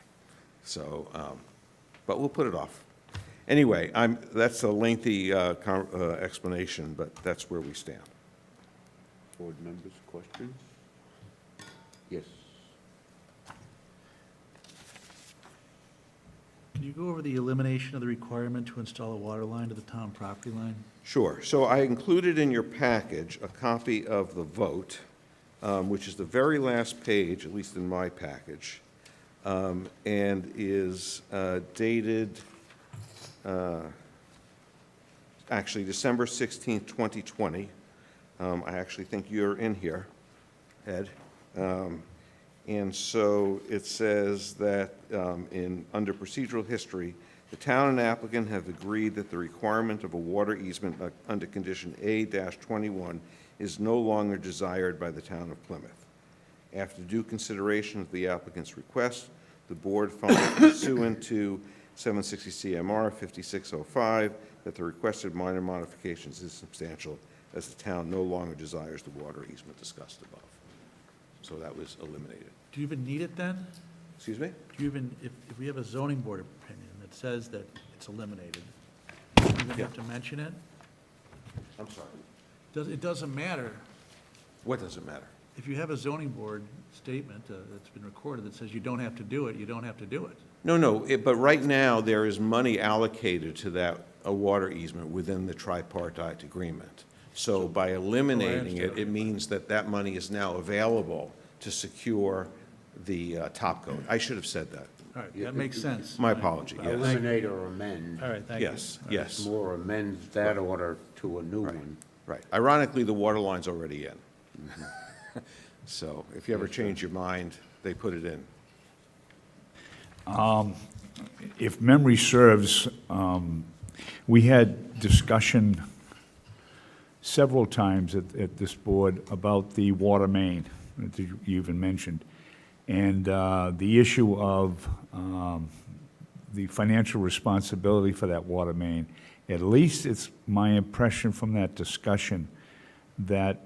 So, but we'll put it off. Anyway, that's a lengthy explanation, but that's where we stand. Board members, questions? Yes. Can you go over the elimination of the requirement to install a water line to the town property line? Sure. So I included in your package a copy of the vote, which is the very last page, at least in my package, and is dated, actually, December 16th, 2020. I actually think you're in here, Ed. And so it says that under procedural history, the town and applicant have agreed that the requirement of a water easement under condition A-21 is no longer desired by the town of Plymouth. After due consideration of the applicant's request, the board found pursuant to 760 CMR 5605 that the requested minor modifications is substantial, as the town no longer desires the water easement discussed above. So that was eliminated. Do you even need it then? Excuse me? Do you even, if we have a zoning board opinion that says that it's eliminated, do you even have to mention it? I'm sorry. It doesn't matter. What does it matter? If you have a zoning board statement that's been recorded that says you don't have to do it, you don't have to do it. No, but right now, there is money allocated to that, a water easement within the tripartite agreement. So by eliminating it, it means that that money is now available to secure the top coat. I should have said that. All right, that makes sense. My apology, yes. Eliminate or amend. All right, thank you. Yes, yes. More amend that order to a new Right. one. Right. Ironically, the water line's already in. So if you ever change your mind, they put it in. If memory serves, we had discussion several times at this board about the water main that you even mentioned, and the issue of the financial responsibility for that water main. At least it's my impression from that discussion that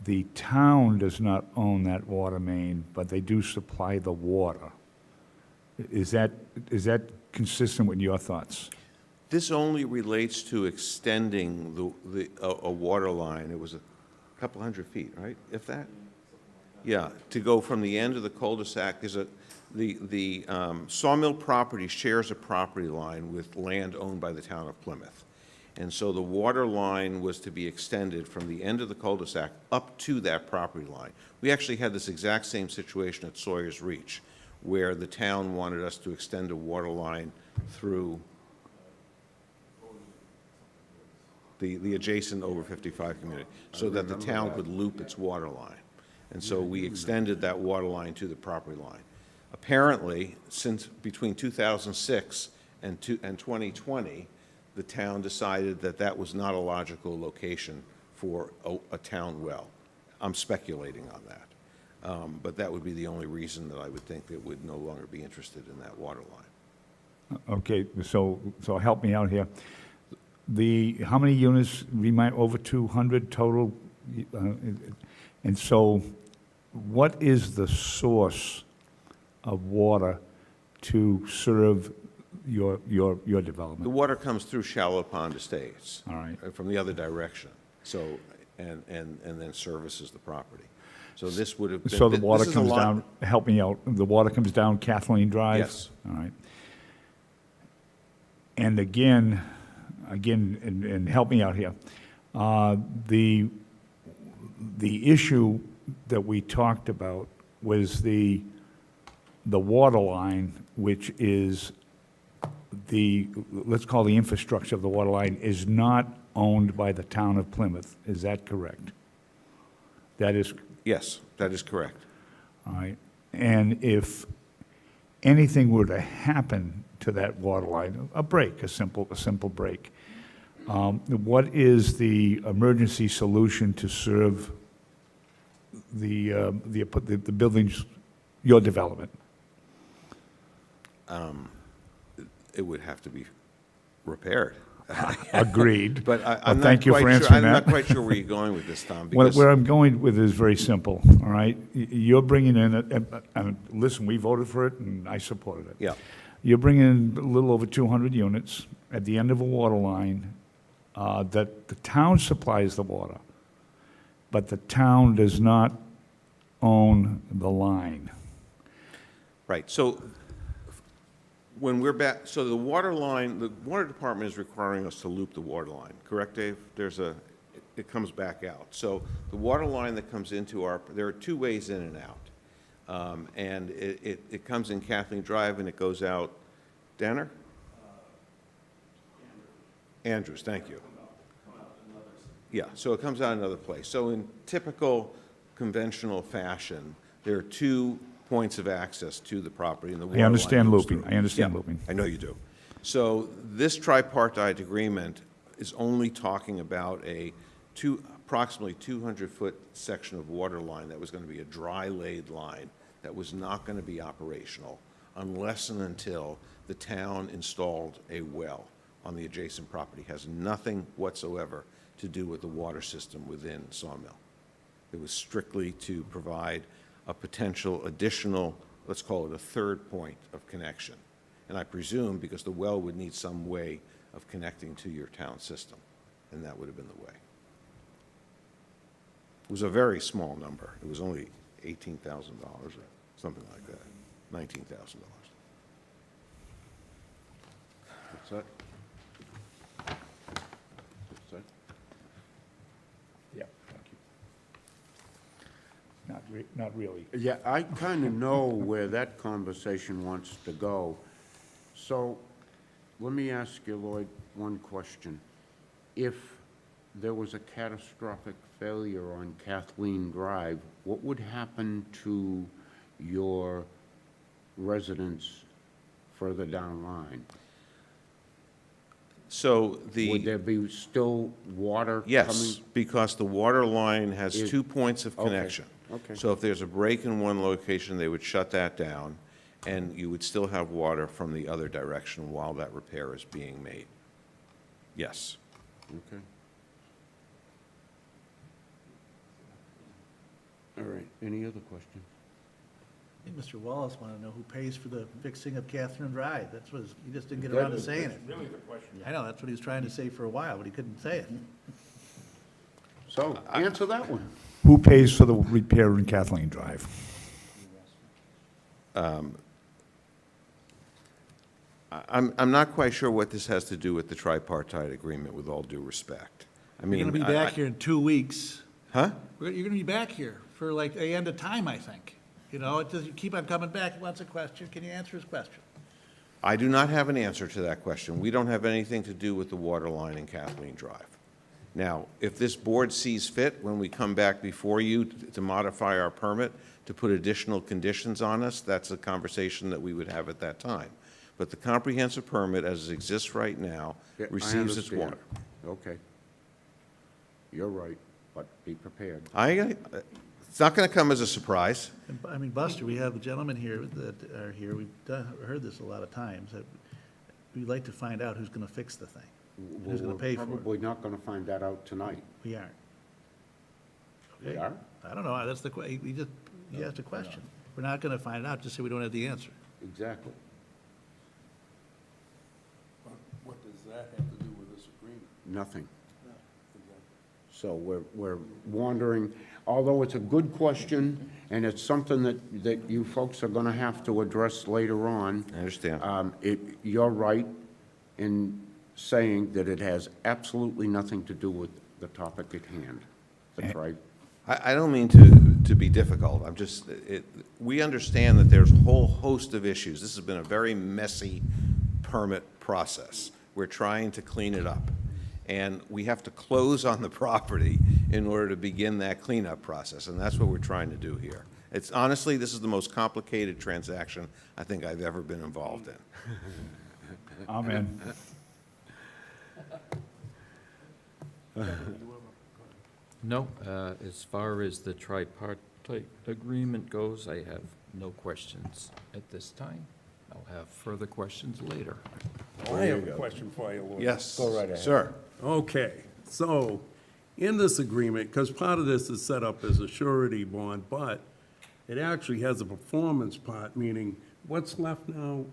the town does not own that water main, but they do supply the water. Is that consistent with your thoughts? This only relates to extending a water line. It was a couple hundred feet, right, if that? Yeah, to go from the end of the cul-de-sac. The sawmill property shares a property line with land owned by the town of Plymouth. And so the water line was to be extended from the end of the cul-de-sac up to that property line. We actually had this exact same situation at Sawyer's Reach, where the town wanted us to extend a water line through the adjacent over 55 community, so that the town could loop its water line. And so we extended that water line to the property line. Apparently, since between 2006 and 2020, the town decided that that was not a logical location for a town well. I'm speculating on that. But that would be the only reason that I would think they would no longer be interested in that water line. Okay, so help me out here. How many units, over 200 total? And so what is the source of water to serve your The development? water comes through Shallow Pond Estates. All right. From the other direction, so, and then services the property. So this would have been. So the water this is a comes lot- down, help me out, the water comes down Kathleen Drive? Yes. All right. And again, and help me out here, the issue that we talked about was the water line, which is let's call the infrastructure of the water line, is not owned by the town of Plymouth. Is that correct? That is, Yes, that is correct. all right. And if anything were to happen to that water line, a simple break, what is the emergency solution to serve the buildings, your development? It would have to be repaired. Agreed. But Well, I'm not thank you for quite sure, answering I'm not that. quite sure where you're going with this, Tom, Where because, where I'm going with is very simple, all right? You're bringing in, and listen, we voted for it, and I supported it. yeah, You're bringing in a little over 200 units at the end of a water line that the town supplies the water, but the town does not own the line. right. So when we're back, so the water line, the water department is requiring us to loop the water line, correct, Dave? It comes back out. So the water line that comes into there are two ways in and out. And it comes in Kathleen Drive and it goes out, Danner? Andrews, thank you. Yeah, so it comes out another place. So in typical conventional fashion, there are two points of access to the property and the water line understand goes looping. through. I understand Yeah, looping. I know you do. So this tripartite agreement is only talking about approximately 200-foot section of water line that was going to be a dry laid line that was not going to be operational unless and until the town installed a well on the adjacent property. Has nothing whatsoever to do with the water system within Sawmill. It was strictly to provide a potential additional, let's call it a third point of connection. And I presume because the well would need some way of connecting to your town system, and that would have been the way. It was a very small number. It was only $18,000 or something like that, $19,000. What's that? What's that? Yeah, thank you. Not really. Yeah, I kind of know where that conversation wants to go. So let me ask you, Lloyd, one question. If there was a catastrophic failure on Kathleen Drive, what would happen to your residents further down the line? So Would there be still water coming? Yes, because the water line has Is- 2 points of Okay, connection. okay. So if there's a break in one location, they would shut that down, and you would still have water from the other direction while that repair is being made. Yes. Okay. All right, any other questions? I think Mr. Wallace wanted to know who pays for the fixing of Catherine Drive. That's what, he just didn't get around to saying it. Really the question. I know, that's what he was trying to say for a while, but he couldn't say it. So, answer that one. Who pays for the repair in Kathleen Drive? I'm not quite sure what this has to do with the tripartite agreement, with all due respect. I You're mean, gonna be back here in 2 weeks. Huh? You're gonna be back here for like the end of time, I think. You know, it does, you keep on coming back, he wants a question, can you answer his question? I do not have an answer to that question. We don't have anything to do with the water line in Kathleen Drive. Now, if this board sees fit, when we come back before you to modify our permit, to put additional conditions on us, that's a conversation that we would have at that time. But the comprehensive permit, as it exists right now, Yeah, I receives its understand. water. Okay. You're right, but be prepared. It's not going to come as a surprise. And, I mean, Buster, we have gentlemen here that are here, we've heard this a lot of times, that we'd like to find out who's gonna fix the thing, and who's gonna We're pay for it. Probably not going to find that out tonight. We aren't. We Okay? are? I don't know, that's the, he asked a question. We're not gonna find it out, just say we don't have the answer. Exactly. What does that have to do with this agreement? Nothing. So we're wandering, although it's a good question, and it's something that you folks are going to have to address later on. I understand. You're right in saying that it has absolutely nothing to do with the topic at hand. That's right. I don't mean to be difficult. I'm just, we understand that there's a whole host of issues. This has been a very messy permit process. We're trying to clean it up. And we have to close on the property in order to begin that cleanup process, and that's what we're trying to do here. It's, honestly, this is the most complicated transaction I think I've ever been involved in. Amen. No, as far as the tripartite agreement goes, I have no questions at this time. I'll have further questions later. I have a question for you, Lord. Yes. Go right ahead. Sir. Okay, so in this agreement, because part of this is set up as a surety bond, but it actually has a performance part, meaning what's left now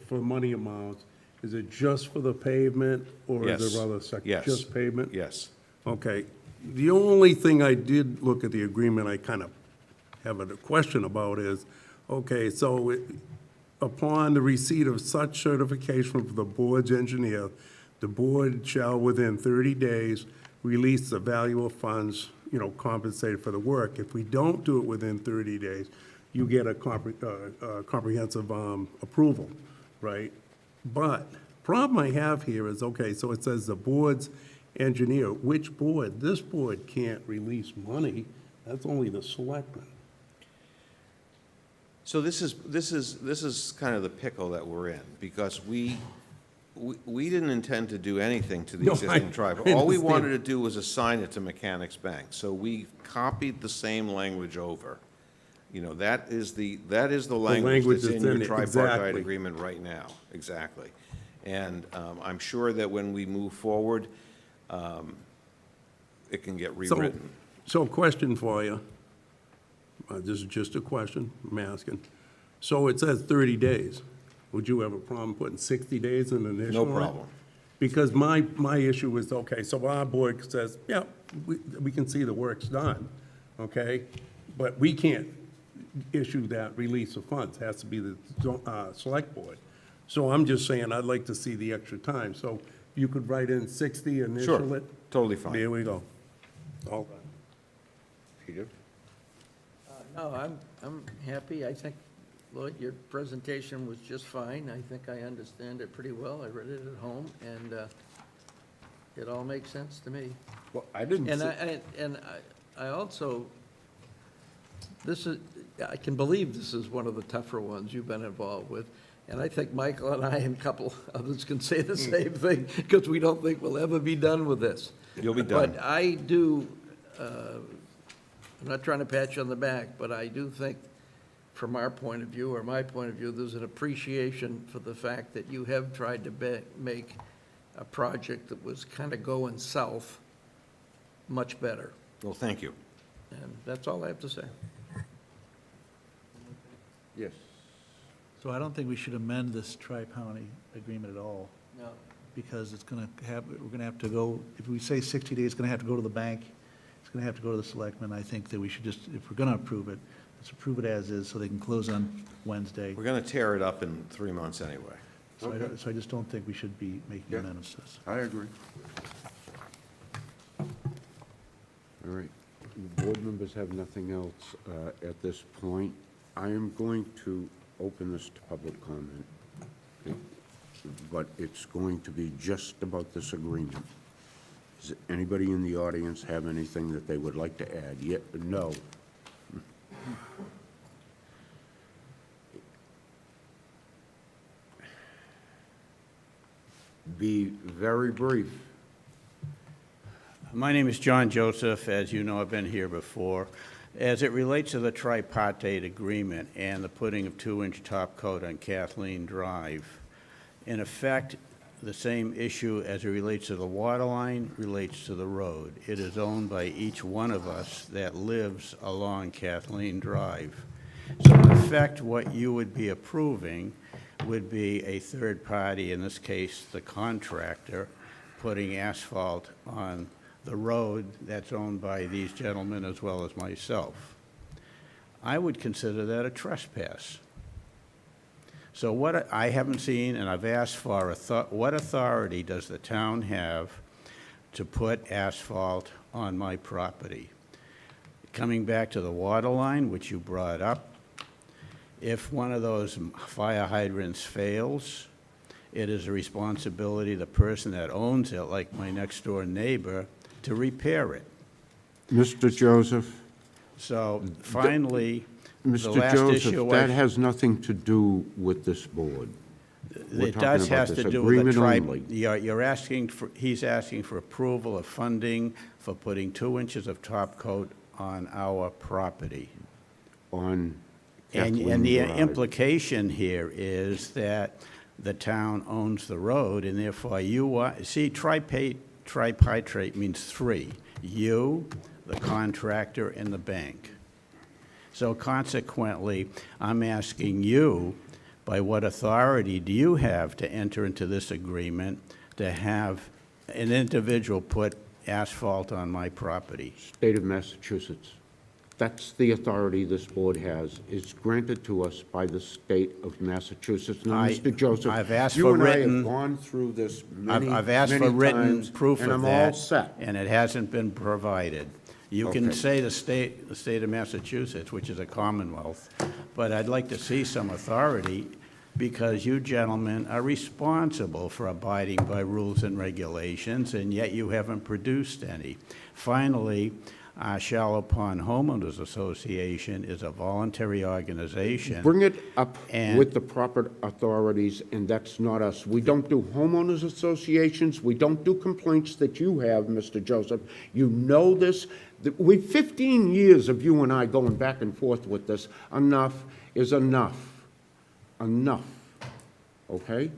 for money amounts, is it just for the pavement or is Yes. there other sections? Yes. Just pavement? Yes. Okay. The only thing I did look at the agreement, I kind of have a question about is, okay, so upon the receipt of such certification from the board's engineer, the board shall within 30 days release the value of funds, compensated for the work. If we don't do it within 30 days, you get a comprehensive approval, right? But problem I have here is, okay, so it says the board's engineer. Which board? This board can't release money. That's only the selectmen. So this is kind of the pickle that we're in, because we didn't intend to do anything to the No, existing I tribe. All we understand. wanted to do was assign it to Mechanics Bank. So we copied the same language over. That is the language language that's that's in in your it, tripartite exactly. agreement right now. Exactly. And I'm sure that when we move forward, it can get rewritten. So question for you. This is just a question I'm asking. So it says 30 days. Would you have a problem putting 60 days in the initial? No one? problem. Because my issue is, okay, so our board says, yeah, we can see the work's done, okay? But we can't issue that release of funds. It has to be the select board. So I'm just saying, I'd like to see the extra time. So you could write in 60, initial it? Totally fine. There we go. All done. Peter? No, I'm happy. I think, Lloyd, your presentation was just fine. I think I understand it pretty well. I read it at home, and it all makes sense to me. Well, I didn't And I also, I can believe this is one of the tougher ones you've been involved with. And I think Michael and I and a couple others can say the same thing, because we don't think we'll ever be done with this. You'll be done. But I do, I'm not trying to pat you on the back, but I do think, from our point of view, or my point of view, there's an appreciation for the fact that you have tried to make a project that was kind of going south much better. Well, thank you. And that's all I have to say. Yes. So I don't think we should amend this tri-county agreement at all, No. because we're gonna have to go, if we say 60 days, it's gonna have to go to the bank, it's gonna have to go to the selectmen. I think that we should just, if we're gonna approve it, let's approve it as is, so they can close on Wednesday. We're going to tear it up in 3 months anyway. So I just don't think we should be making Yeah. amendments to this. I agree. All right. Board members have nothing else at this point. I am going to open this to public comment, but it's going to be just about this agreement. Does anybody in the audience have anything that they would like to add? No. Be very brief. My name is John Joseph. As you know, I've been here before. As it relates to the tripartite agreement and the putting of 2-inch top coat on Kathleen Drive, in effect, the same issue as it relates to the water line relates to the road. It is owned by each one of us that lives along Kathleen Drive. So in effect, what you would be approving would be a third party, in this case, the contractor, putting asphalt on the road that's owned by these gentlemen as well as myself. I would consider that a trespass. So what I haven't seen, and I've asked for, what authority does the town have to put asphalt on my property? Coming back to the water line, which you brought up, if one of those fire hydrants fails, it is a responsibility of the person that owns it, like my next-door neighbor, to repair it. Mr. Joseph? So finally, the Mr. last issue Joseph, was... that has nothing to do with this board. We're It talking does about has this to do with the agreement only. you're asking for, he's asking for approval of funding for putting 2 inches of top coat on our property. On And Kathleen the Drive. implication here is that the town owns the road, and therefore you are, see, tripartite means three: you, the contractor, and the bank. So consequently, I'm asking you, by what authority do you have to enter into this agreement to have an individual put asphalt on my property? State of Massachusetts. That's the authority this board has. It's granted to us by the state of Massachusetts. Now, Mr. Joseph, I've asked you for and I written- have gone through this many, I've asked for many written times, proof and of I'm all that, set. and it hasn't been provided. You can Okay. say the state of Massachusetts, which is a commonwealth, but I'd like to see some authority, because you gentlemen are responsible for abiding by rules and regulations, and yet you haven't produced any. Finally, Shallow Pond Homeowners Association is a voluntary organization. Bring it up And- with the proper authorities, and that's not us. We don't do homeowners associations. We don't do complaints that you have, Mr. Joseph. You know this. We've 15 years of you and I going back and forth with this. Enough is enough. Enough. Okay?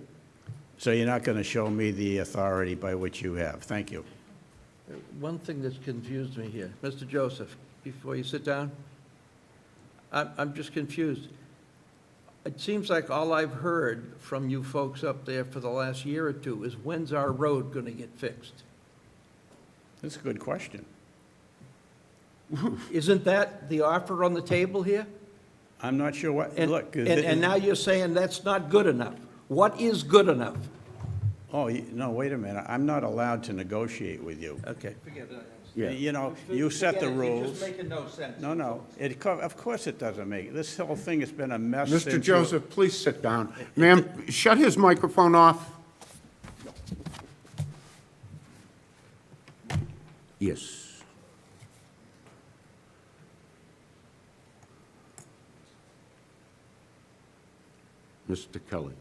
So you're not going to show me the authority by which you have. Thank you. One thing that's confused me here, Mr. Joseph, before you sit down, I'm just confused. It seems like all I've heard from you folks up there for the last year or two is, when's our road going to get fixed? That's a good question. Isn't that the offer on the table here? I'm not sure what, And, look. and now you're saying that's not good enough. What is good enough? Oh, no, wait a minute. I'm not allowed to negotiate with you. Okay. Yeah. You know, you set the It's rules. just making no sense. No, of course it doesn't make, this whole thing has been a mess since... Mr. Joseph, please sit down. Ma'am, shut his microphone off. Yes. Mr. Kelly.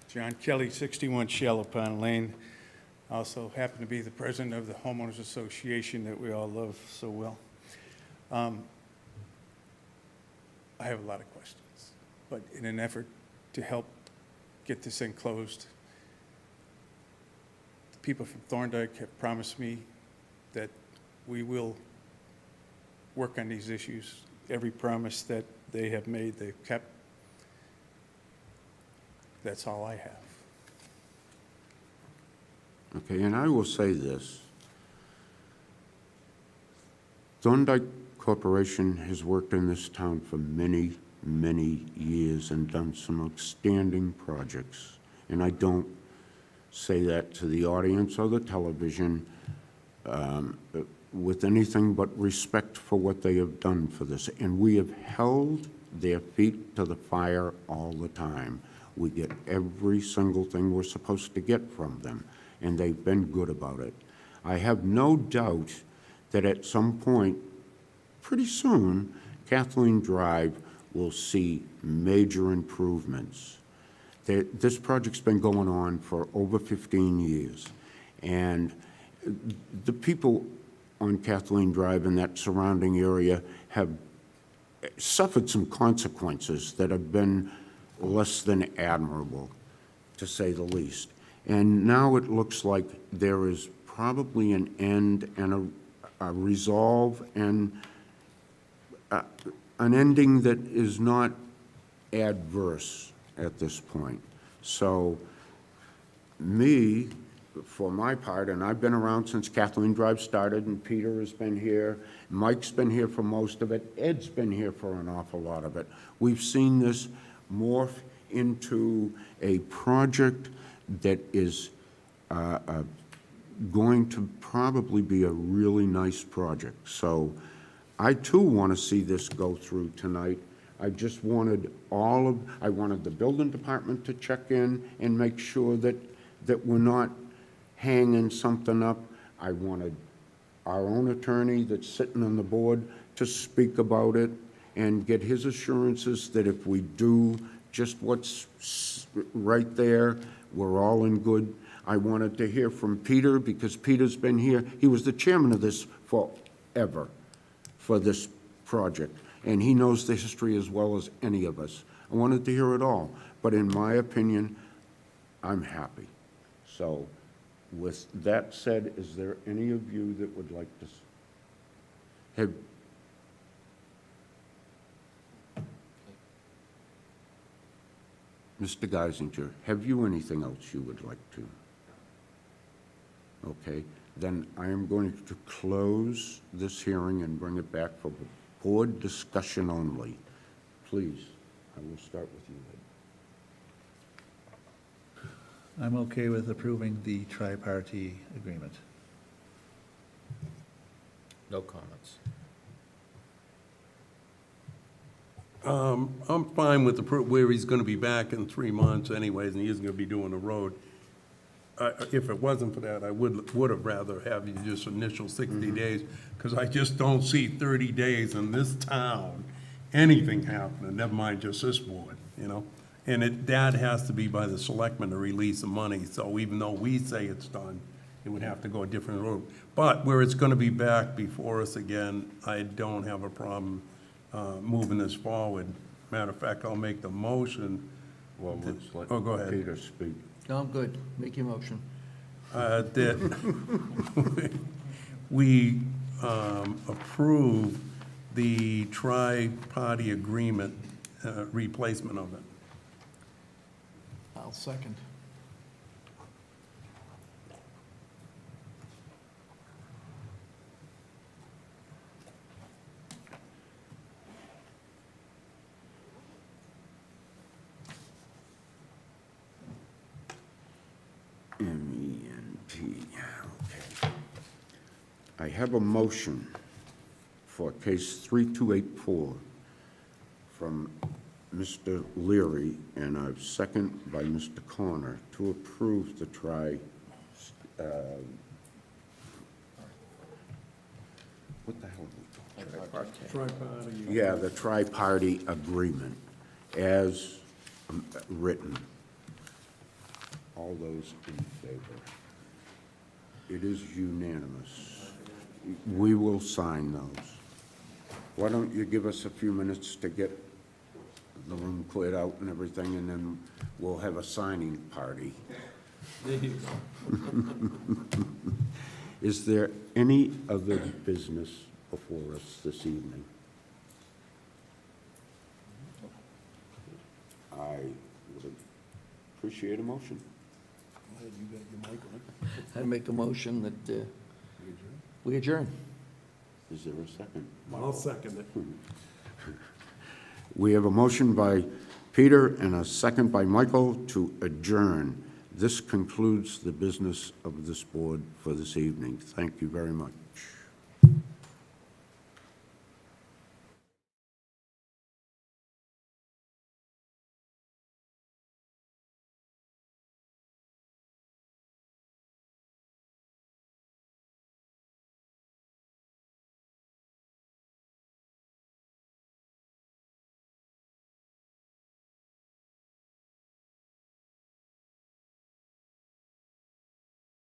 John Kelly, 61 Shallow Pond Lane. Also happen to be the president of the homeowners association that we all love so well. I have a lot of questions, but in an effort to help get this thing closed, the people from Thorndike have promised me that we will work on these issues. Every promise that they have made, they've kept. That's all I have. Okay, and I will say this. Thorndike Corporation has worked in this town for many, many years and done some outstanding projects. And I don't say that to the audience or the television with anything but respect for what they have done for this. And we have held their feet to the fire all the time. We get every single thing we're supposed to get from them, and they've been good about it. I have no doubt that at some point, pretty soon, Kathleen Drive will see major improvements. This project's been going on for over 15 years, and the people on Kathleen Drive and that surrounding area have suffered some consequences that have been less than admirable, to say the least. And now it looks like there is probably an end and a resolve and an ending that is not adverse at this point. So me, for my part, and I've been around since Kathleen Drive started, and Peter has been here, Mike's been here for most of it, Ed's been here for an awful lot of it. We've seen this morph into a project that is going to probably be a really nice project. So I too want to see this go through tonight. I just wanted I wanted the building department to check in and make sure that we're not hanging something up. I wanted our own attorney that's sitting on the board to speak about it and get his assurances that if we do just what's right there, we're all in good. I wanted to hear from Peter, because Peter's been here. He was the chairman of this forever, for this project, and he knows the history as well as any of us. I wanted to hear it all, but in my opinion, I'm happy. So with that said, is there any of you that would like to have? Mr. Geisinger, have you anything else you would like to? Okay, then I am going to close this hearing and bring it back for board discussion only. Please, I will start with you, Ed. I'm okay with approving the tri-party agreement. No comments. I'm fine with where he's gonna be back in 3 months anyways, and he isn't gonna be doing the road. If it wasn't for that, I would have rather have you just initial 60 days, because I just don't see 30 days in this town, anything happening, never mind just this board, you know? And that has to be by the selectmen to release the money, so even though we say it's done, it would have to go a different road. But where it's gonna be back before us again, I don't have a problem moving this forward. Matter of fact, I'll make the motion. Well, let's let Oh, go ahead. Peter speak. No, I'm good. Make your motion. That we approve the tri-party agreement replacement of it. I'll second. MENP, okay. I have a motion for case 3284 from Mr. Leary, and a second by Mr. Connor, to approve the what the hell are we talking? Tri-party. Yeah, the tri-party agreement as written. All those in favor? It is unanimous. We will sign those. Why don't you give us a few minutes to get the room cleared out and everything, and then we'll have a signing party. There you go. Is there any other business before us this evening? I would appreciate a motion. I make a motion that we adjourn. Is there a second? I'll second it. We have a motion by Peter and a second by Michael to adjourn. This concludes the business of this board for this evening. Thank you very much.